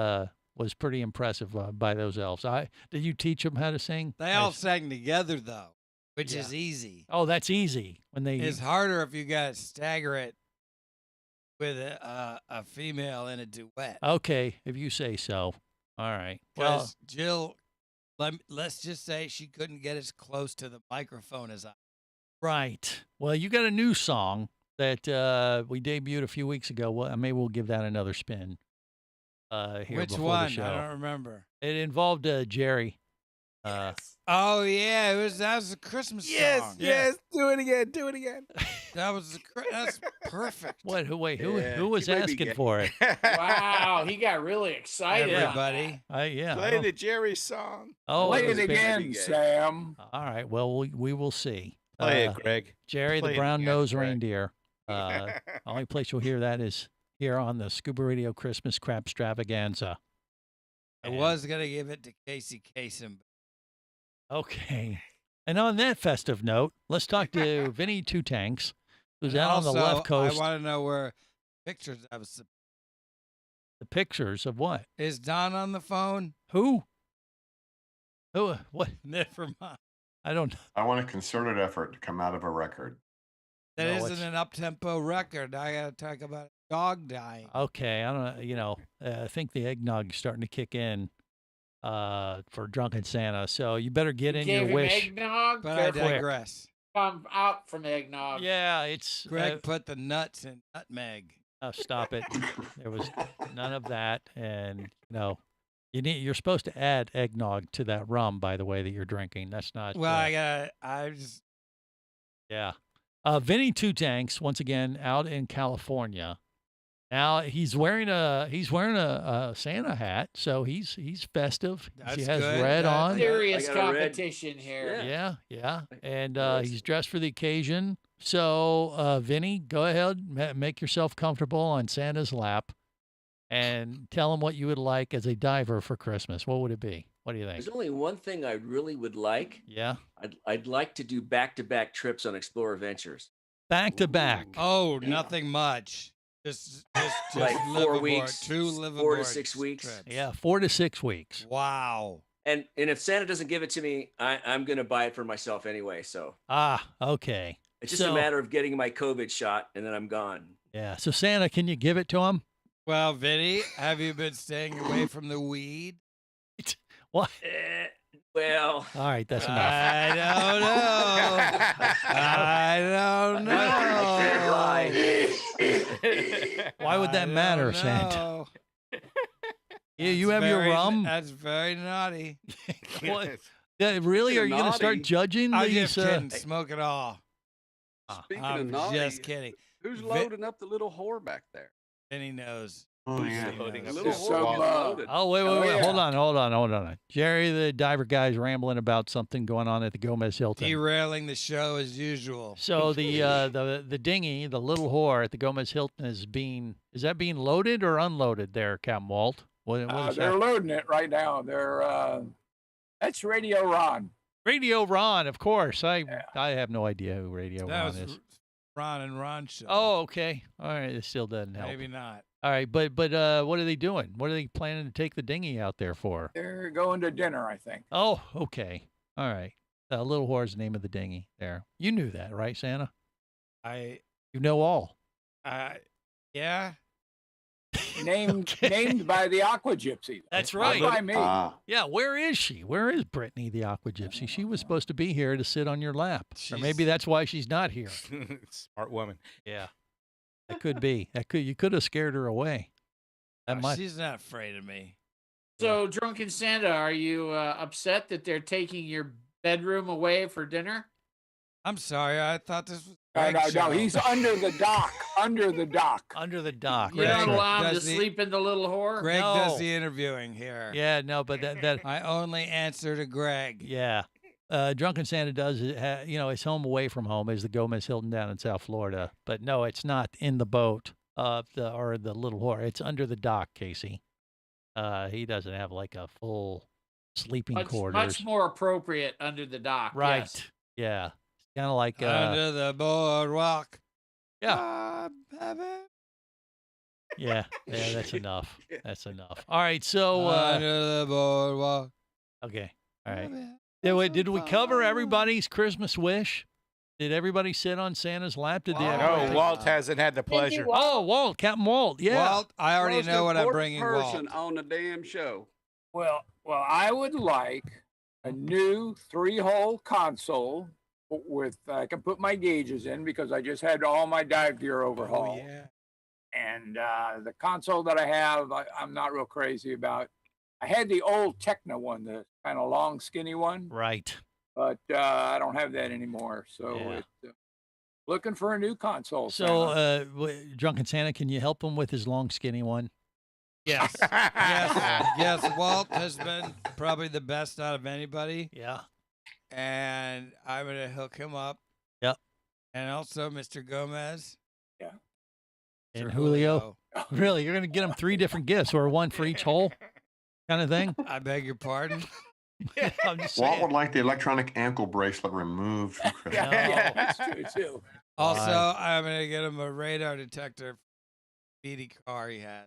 pretty impressive by those elves. Did you teach them how to sing? They all sang together though, which is easy. Oh, that's easy. It's harder if you got to stagger it with a female in a duet. Okay, if you say so. All right. Well, Jill, let's just say she couldn't get as close to the microphone as I. Right. Well, you got a new song that we debuted a few weeks ago. Well, maybe we'll give that another spin. Here Which before one? The show. I don't remember. It involved Jerry. Oh yeah, that was a Christmas song. Yes. Do it again. That's perfect. What? Who was asking for it? Wow, he got really excited. Everybody. Yeah. Play the Jerry song. Oh, Play it again, Sam. All right. Well, we will see. Play it, Greg. Jerry Play the it brown-nosed again, Greg. reindeer. Only place you'll hear that is here on the Scuba Radio Christmas Crapstravaganza. I was gonna give it to Casey Kasem. Okay. And on that festive note, let's talk to Vinny Two Tanks, who's out on the left coast. I want to know where pictures of the pictures of what? Is Don on the phone? Who? What? Never mind. I don't. I want a concerted effort to come out of a record. That isn't an up-tempo record. I got to talk about a dog dying. Okay, I don't know. I think the eggnog's starting to kick in for Drunken Santa. So you better get in your wish. Eggnog, but I digress. Come out from eggnog. Yeah, it's Greg put the nuts in nutmeg. Oh, stop it! There was none of that, and you're supposed to add eggnog to that rum. By the way, that you're drinking, that's not. Well, Yeah. Vinny Two Tanks once again out in California. Now he's wearing a Santa hat, so he's festive. That's he has good. red on. Serious competition here. Yeah. And he's dressed for the occasion. So Vinny, go ahead, make yourself comfortable on Santa's lap, and tell him what you would like as a diver for Christmas. What would it be? What do you think? There's only one thing I really would like. Yeah. I'd like to do back-to-back trips on Explorer Ventures. Back to back. Oh, nothing much. Just like 4 weeks, 4 to 6 weeks. Trips. Yeah, 4 to 6 weeks. Wow. And if Santa doesn't give it to me, I'm going to buy it for myself anyway. So okay. It's just a matter of getting my COVID shot, and then I'm gone. Yeah. So Santa, can you give it to him? Well, Vinny, have you been staying away from the weed? What? Well, all right, that's enough. I don't know. Why would that matter, Santa? Yeah, you have your rum. That's very naughty. What? Yeah, really? Are you going to start judging I'm these? just kidding. Smoke it all. Speaking I'm of naughty, just kidding. Who's loading up the little whore back there? Vinny knows. Oh, yeah. Loading up This the is little whore. so Loaded. Oh, wait. yeah. Hold on. Jerry, the diver guy's rambling about something going on at the Gomez Hilton. Derailing the show as usual. So the dinghy, the little whore at the Gomez Hilton is that being loaded or unloaded there, Captain Walt? What is They're that? loading it right now. That's Radio Ron. Radio Ron, of course. I have no idea who Radio That Ron was is. Ron and Ron show. Oh, okay. All right. It still doesn't help. Maybe not. All right, but what are they doing? What are they planning to take the dinghy out there for? They're going to dinner, I think. Oh, okay. All right. Little Whore's the name of the dinghy there. You knew that, right, Santa? You know all. Yeah. Named by the Aqua Gypsy. That's right. Not by me. Yeah, where is she? Where is Brittany, the Aqua Gypsy? She was supposed to be here to sit on your lap. Or maybe that's why she's not here. Smart woman. Yeah. That could be. You could have scared her away. She's not afraid of me. So, Drunken Santa, are you upset that they're taking your bedroom away for dinner? I'm sorry. I thought this was No, Greg's show. he's under the dock. Under the dock. Under the dock. You don't allow him to sleep in the little whore? Greg does the interviewing here. Yeah, no, but that I only answer to Greg. yeah. Drunken Santa does, his home away from home is the Gomez Hilton down in South Florida. But no, it's not in the boat or the little whore. It's under the dock, Casey. He doesn't have like a full sleeping quarters. Much more appropriate under the dock. Right. Yes. Yeah. Kind of like Under the boardwalk. Yeah. Yeah, that's enough. That's enough. All right, so Under the boardwalk. okay. All right. Did we cover everybody's Christmas wish? Did everybody sit on Santa's lap? Did they? No, Walt hasn't had the pleasure. Oh, Walt, Captain Walt. Yeah. Walt, I already Most know what I'm important bringing Walt. person on the damn show. Well, I would like a new 3-hole console with I can put my gauges in because I just had all my dive gear overhauled. Oh, yeah. And the console that I have, I'm not real crazy about. I had the old Techno one, the kind of long, skinny one. Right. But I don't have that anymore. So looking for a new console. Santa. So, Drunken Santa, can you help him with his long, skinny one? Yes. yes. Walt has been probably the best out of anybody. Yeah. And I'm going to hook him up. Yep. And also Mr. Gomez. Yeah. And Julio. Really? You're going to get him 3 different gifts or one for each hole kind of thing? I beg your pardon? I'm just Walt saying. would like the electronic ankle bracelet removed from Christmas. Yeah, that's true too. Also, I'm going to get him a radar detector speedy car he has.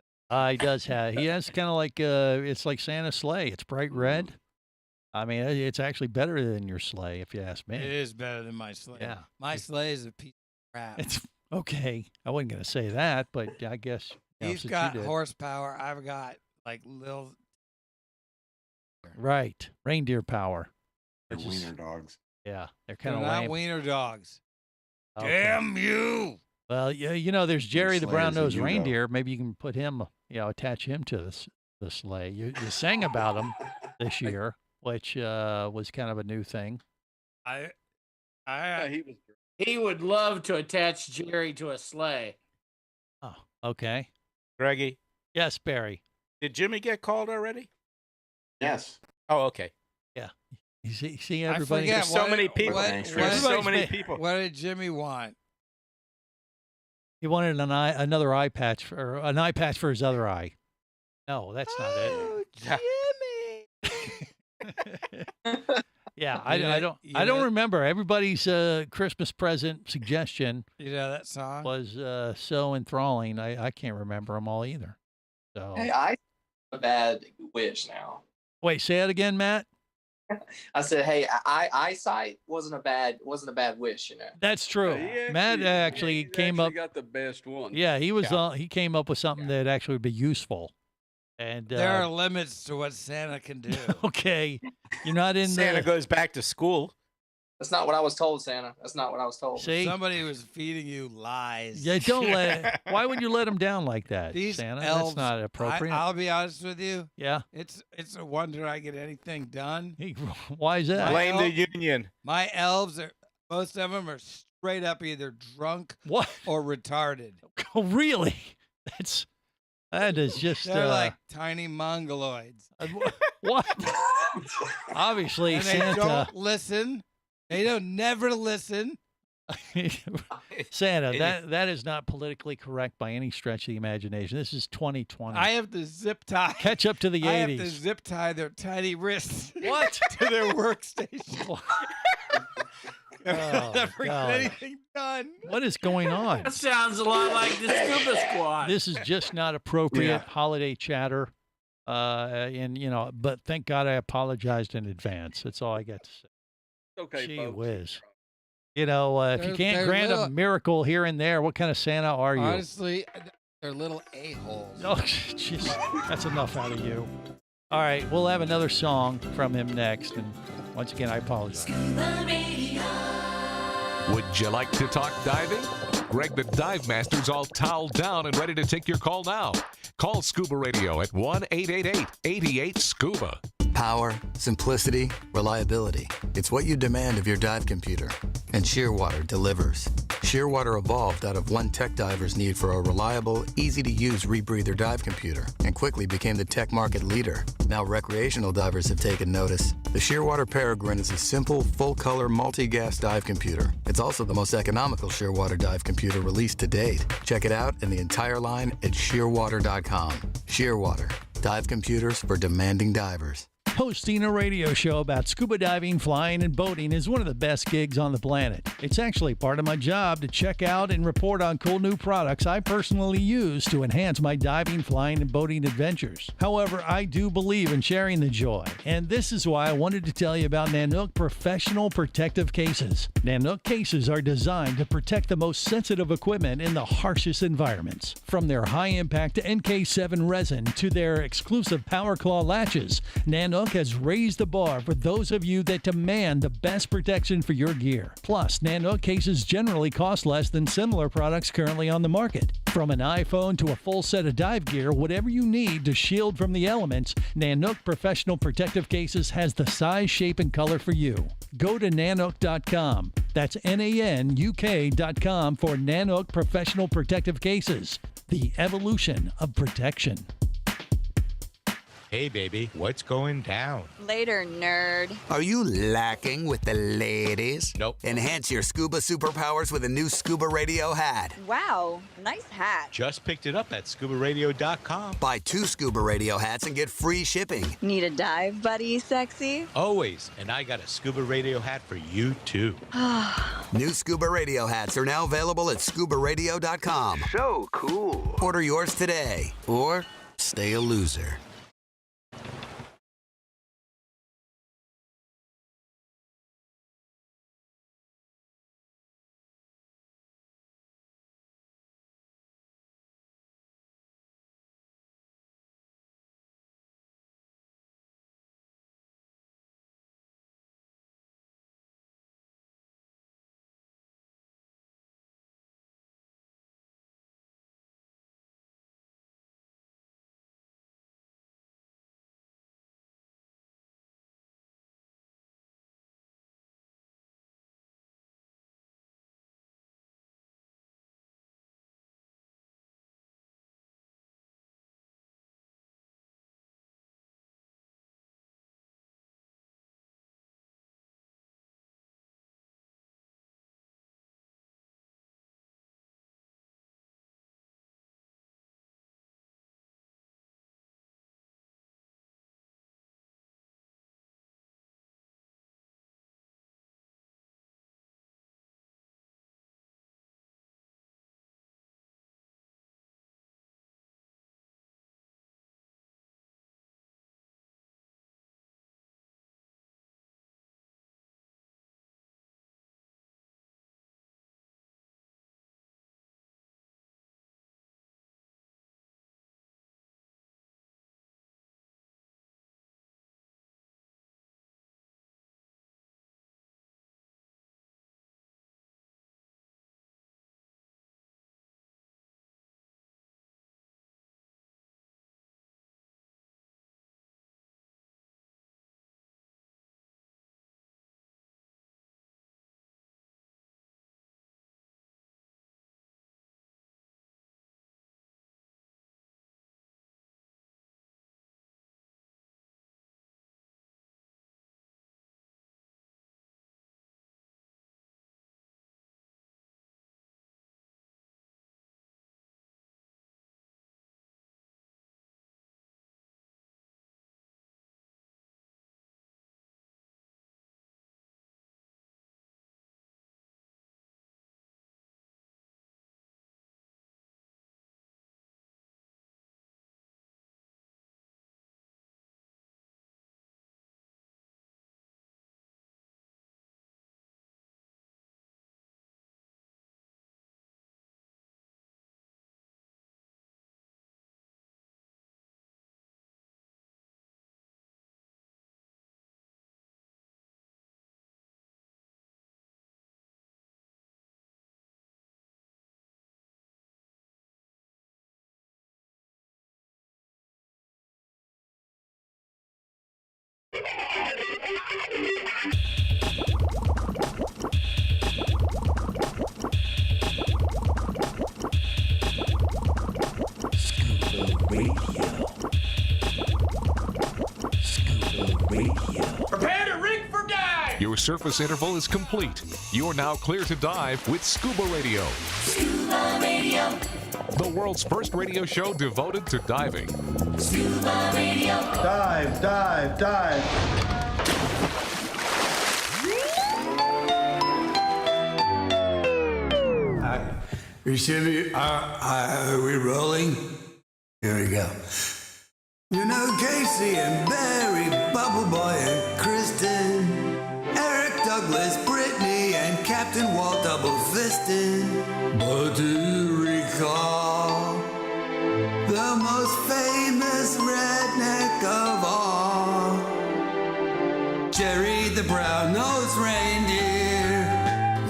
He does have. He has kind of like it's like Santa's sleigh. It's bright red. I mean, it's actually better than your sleigh, if you ask me. It is better than my sleigh. Yeah. My sleigh is a piece of crap. It's okay. I wasn't going to say that, but I guess He's got horsepower. I've got like little. Right, reindeer power. They're wiener dogs. Yeah, they're kind of not lame. wiener dogs. Okay. Damn you! Well, yeah, there's Jerry the sleigh brown-nosed is a Yugo. reindeer. Maybe you can put him, attach him to the sleigh. You sang about him this year, which was kind of a new thing. He would love to attach Jerry to a sleigh. Oh, okay. Greggy, Yes, Barry. did Jimmy get called already? Yes. Oh, okay. Yeah. You see I everybody. forget There's so many people. Thanks, There's Chris. so many people. What did Jimmy want? He wanted another eye patch or an eye patch for his other eye. No, that's not it. Jimmy. Yeah, I don't remember. Everybody's Christmas present suggestion. You know that song was so enthralling. I can't remember them all either. So Hey, I a bad wish now. wait, say it again, Matt. I said, hey, eyesight wasn't a bad wish, That's true. Matt actually came up. Got the best one. Yeah, he was. He came up with something that actually would be useful. And there are limits to what Santa can do. Okay, you're not in Santa goes back to school. That's not what I was told, Santa. That's not what I was told. See? Somebody was feeding you lies. Yeah, don't let. Why would you let him down like that, These Santa? elves, That's not appropriate. I'll be honest with you. Yeah. It's a wonder I get anything done. Why is that? Blame the union. My elves are most of them are straight up either drunk or retarded. Oh, really? That is just. They're like tiny mongoloids. What? Obviously, and they Santa. don't listen. They don't never listen. Santa, that is not politically correct by any stretch of the imagination. This is 2020. I have to zip tie. Catch up to the 80s. I have to zip tie their tiny wrists. What? To their workstation. Oh, never get God. anything done. What is going on? That sounds a lot like the Scuba Squad. This is just not appropriate holiday chatter. But thank God I apologized in advance. That's all I got to say. Okay, Gee folks. whiz. If you can't grant a miracle here and there, what kind of Santa are you? Honestly, they're little a-holes. Oh, jeez. That's enough out of you. All right, we'll have another song from him next. And once again, I apologize. Would you like to talk diving? Greg the Dive Master's all toweled down and ready to take your call now. Call Scuba Radio at 1-888-88-SCUBA. Power, simplicity, reliability. It's what you demand of your dive computer. And Shearwater delivers. Shearwater evolved out of one tech diver's need for a reliable, easy-to-use rebreather dive computer and quickly became the tech market leader. Now recreational divers have taken notice. The Shearwater Peregrine is a simple, full-color, multi-gas dive computer. It's also the most economical Shearwater dive computer released to date. Check it out and the entire line at shearwater.com. Shearwater, dive computers for demanding divers. Hosting a radio show about scuba diving, flying, and boating is one of the best gigs on the planet. It's actually part of my job to check out and report on cool new products I personally use to enhance my diving, flying, and boating adventures. However, I do believe in sharing the joy, and this is why I wanted to tell you about Nanook Professional Protective Cases. Nanook cases are designed to protect the most sensitive equipment in the harshest environments. From their high-impact NK7 resin to their exclusive Power Claw latches, Nanook has raised the bar for those of you that demand the best protection for your gear. Plus, Nanook cases generally cost less than similar products currently on the market. From an iPhone to a full set of dive gear, whatever you need to shield from the elements, Nanook Professional Protective Cases has the size, shape, and color for you. Go to nanook.com. That's NANUK.com for Nanook Professional Protective Cases. The evolution of protection. Hey, baby, what's going down? Later, nerd. Are you lacking with the ladies? Nope. Enhance your scuba superpowers with a new Scuba Radio hat. Wow, nice hat. Just picked it up at ScubaRadio.com. Buy 2 Scuba Radio hats and get free shipping. Need a dive buddy, sexy? Always. And I got a Scuba Radio hat for you, too. New Scuba Radio hats are now available at ScubaRadio.com. So cool. Order yours today. Or stay a loser. Radio. Scuba Radio. Prepare to rig for dive! Your surface interval is complete. You're now clear to dive with Scuba Radio. Scuba Radio. The world's first radio show devoted to diving. Scuba Radio. Dive, dive, dive. Are we rolling? Here we go. You know Casey and Barry, Bubble Boy and Kristen, Eric Douglas, Brittany, and Captain Walt Double Fistin. But do you recall the most famous redneck of all? Jerry the brown-nosed reindeer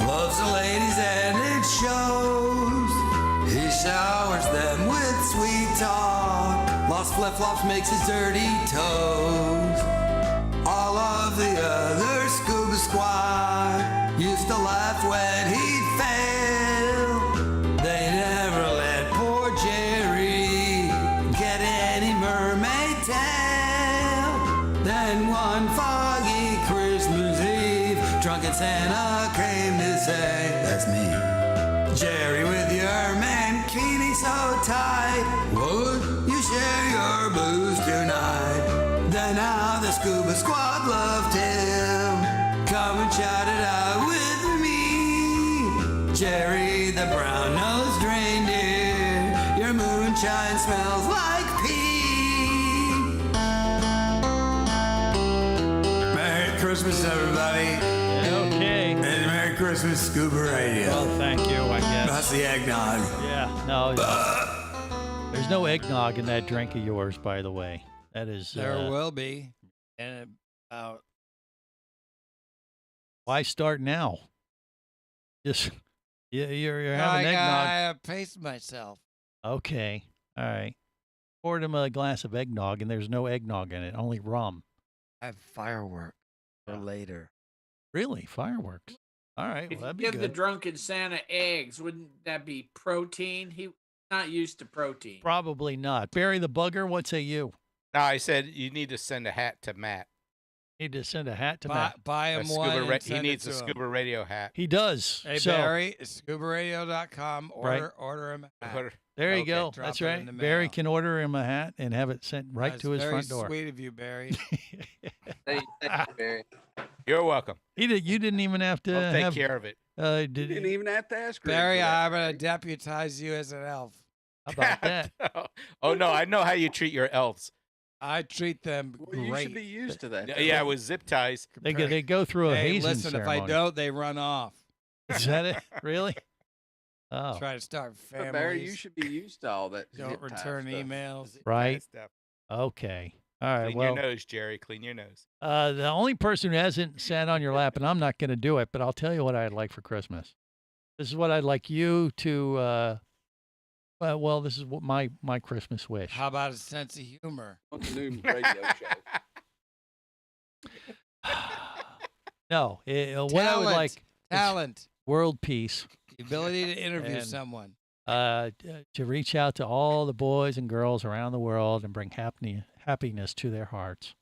loves the ladies and it shows. He showers them with sweet talk. Lost flip-flops makes his dirty toes. All of the other scuba squad used to laugh when he'd fail. They never let poor Jerry get any mermaid tail. Then one foggy Christmas Eve, drunken Santa came to say, "That's me, Jerry, with your mankini so tight. Would you share your booze tonight?" Then how the scuba squad loved him. Come and shout it out with me. Jerry the brown-nosed reindeer, your moonshine smells like pee. Merry Christmas, everybody. Okay. And Merry Christmas, Scuba Radio. Well, thank you, I guess. That's the eggnog. Yeah, no. There's no eggnog in that drink of yours, by the way. That is. There will be. And about. Why start now? Just you're having eggnog. I paced myself. Okay, all right. Poured him a glass of eggnog, and there's no eggnog in it, only rum. I have fireworks for later. Really, fireworks? All right, If well, that'd you be give the good. drunken Santa eggs, wouldn't that be protein? He's not used to protein. Probably not. Barry the Bugger, what say you? No, I said you need to send a hat to Matt. Need to send a hat to Matt. Buy A him scuba one. ra- And he send needs it a to him. scuba radio hat. He does. Hey, So, Barry, ScubaRadio.com. Right. Order him a hat. there you Okay, go. drop That's it in right. the Barry mail. can order him a hat and have it sent right That's to his very front door. Sweet of you, Barry. Thank you, Barry. You're welcome. You didn't even have to I'll take have, care of it. You didn't even have to ask Greg Barry, for that. I'm going to deputize you as an elf. How about that? Oh no, I know how you treat your elves. I treat them Well, you great. should be used to that. Yeah, with zip ties. They go through a Hey, hazing listen, ceremony. if I don't, they run off. Is that it? Really? Oh, Try to start But families. Barry, you should be used to all that. Don't zip tie return stuff. emails. right. Stuff. Okay. All right. Clean well, your nose, Jerry. Clean your nose. the only person who hasn't sat on your lap, and I'm not going to do it, but I'll tell you what I'd like for Christmas. This is what I'd like you to. Well, this is what my Christmas wish. How about a sense of humor? On the new radio show. No, what I would like is Talent. world peace. The ability to interview And, someone. To reach out to all the boys and girls around the world and bring happiness to their hearts.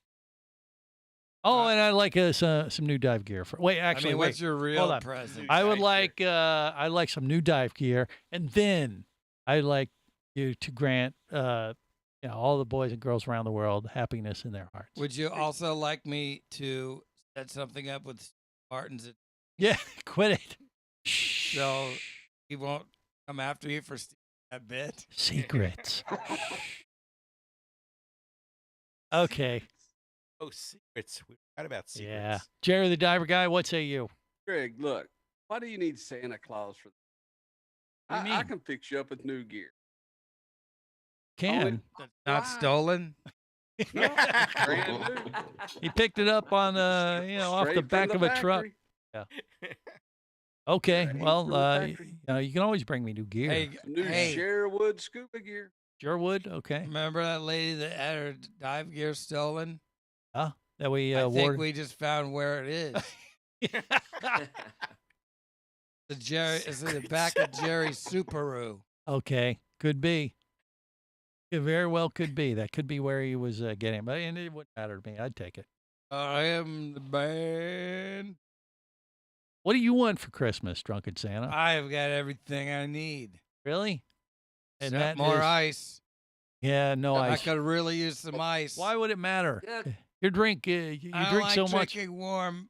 Oh, and I'd like some new dive gear. Wait, actually, wait. What's your Hold real on. present? I would like I'd like some new dive gear, and then I'd like you to grant all the boys and girls around the world happiness in their hearts. Would you also like me to set something up with Martins? Yeah, quit it. So he won't come after you for stealing that bit. Secrets. Okay. Oh, secrets. We forgot about secrets. Yeah. Jerry the Diver Guy, what say you? Greg, look. Why do you need Santa Claus for that? What do you I mean? can fix you up with new gear. Can. That's not stolen. No, brand new. He picked it up on off Straight the from back the of a truck. factory. Yeah. Okay. Straight Well, from the factory. you can always bring me new gear. Hey, New Sherwood scuba gear. Sherwood. Okay. remember that lady that had her dive gear stolen? That we I think award. we just found where it is. It's in the back of Jerry's Subaru. Okay. Could be. It very well could be. That could be where he was getting it. But and it wouldn't matter to me. I'd take it. I am the band. What do you want for Christmas, Drunken Santa? I've got everything I need. Really? And Except more ice. Yeah, no ice. I could really use some ice. Why would it matter? Yeah. You drink. You I drink like so much. drinking warm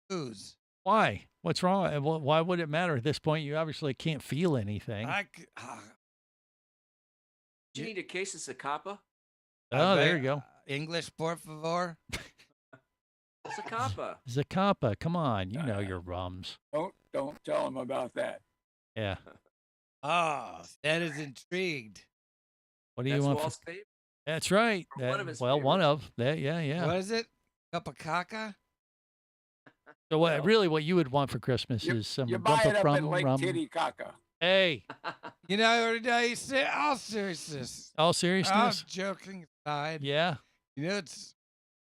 booze. Why? What's wrong? Why would it matter at this point? You obviously can't feel anything. Do you need a case of Zacapa? Oh, there you go. English, por favor. Zacapa. Zacapa, come on. You know your rums. Don't tell him about that. Yeah. Oh, that is intrigued. What do you want? Wall's favorite? That's right. One of his one of that. Yeah. What is it? Cup of caca? So what you would want for Christmas is some You buy it up rum, at Lake rum. Titicaca. Hey. You know, all seriousness. All seriousness? All joking aside. Yeah. You know,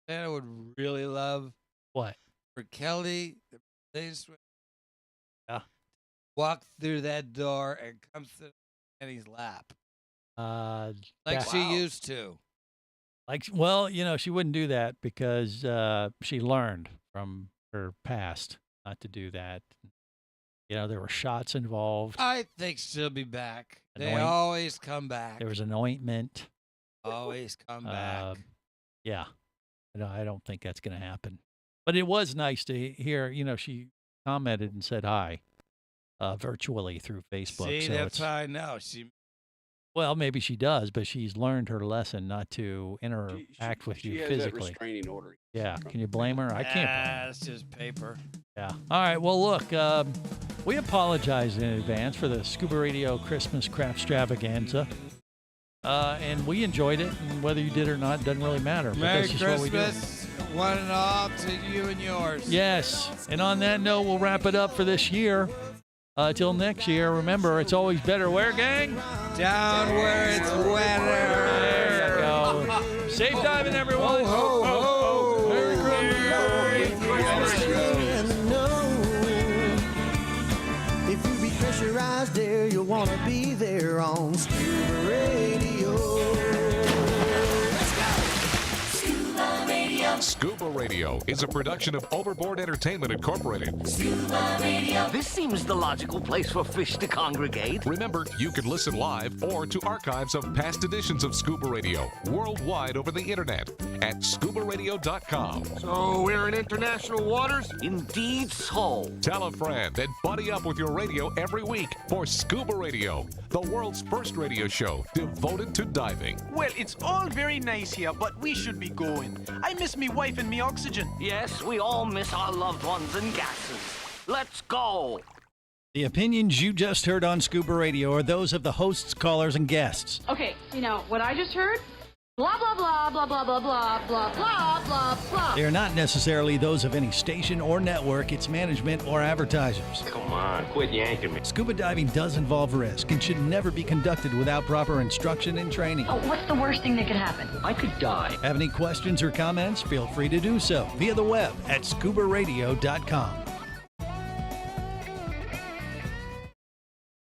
Santa would really love what? For Kelly, the place yeah, walk through that door and come to Annie's lap. Like she used to. Like, well, she wouldn't do that because she learned from her past not to do that. There were shots involved. I think she'll be back. They always come back. There was an ointment. Always come back. Yeah. No, I don't think that's going to happen. But it was nice to hear, she commented and said hi virtually through Facebook. See, so that's how I know. Well, maybe she does, but she's learned her lesson not to interact with you she has physically. That restraining order. Yeah. Can you blame her? I can't. That's just paper. Yeah. All right. Well, look, we apologize in advance for the Scuba Radio Christmas Crapstravaganza. And we enjoyed it, and whether you did or not doesn't really matter. But Merry that's just what we do. Christmas, one and all, to you and yours. Yes. And on that note, we'll wrap it up for this year. Till next year, remember, it's always better where, gang? Down where it's wetter. There you go. Safe diving, everyone. Ho, ho, ho. Merry Christmas. If you be pressurized there, you'll want to be there on Scuba Radio. Let's go! Scuba Radio. Scuba Radio is a production of Overboard Entertainment Incorporated. Scuba Radio. This seems the logical place for fish to congregate. Remember, you can listen live or to archives of past editions of Scuba Radio worldwide over the internet at ScubaRadio.com. So we're in international waters? Indeed so. Tell a friend and buddy up with your radio every week for Scuba Radio, the world's first radio show devoted to diving. Well, it's all very nice here, but we should be going. I miss me wife and me oxygen. Yes, we all miss our loved ones and gases. Let's go. The opinions you just heard on Scuba Radio are those of the hosts, callers, and guests. Okay, what I just heard? Blah, blah, blah, blah, blah, blah, blah, blah, blah, blah, blah. They are not necessarily those of any station or network, its management, or advertisers. Come on, quit yanking me. Scuba diving does involve risk and should never be conducted without proper instruction and training. Oh, what's the worst thing that could happen? I could die. Have any questions or comments? Feel free to do so via the web at ScubaRadio.com.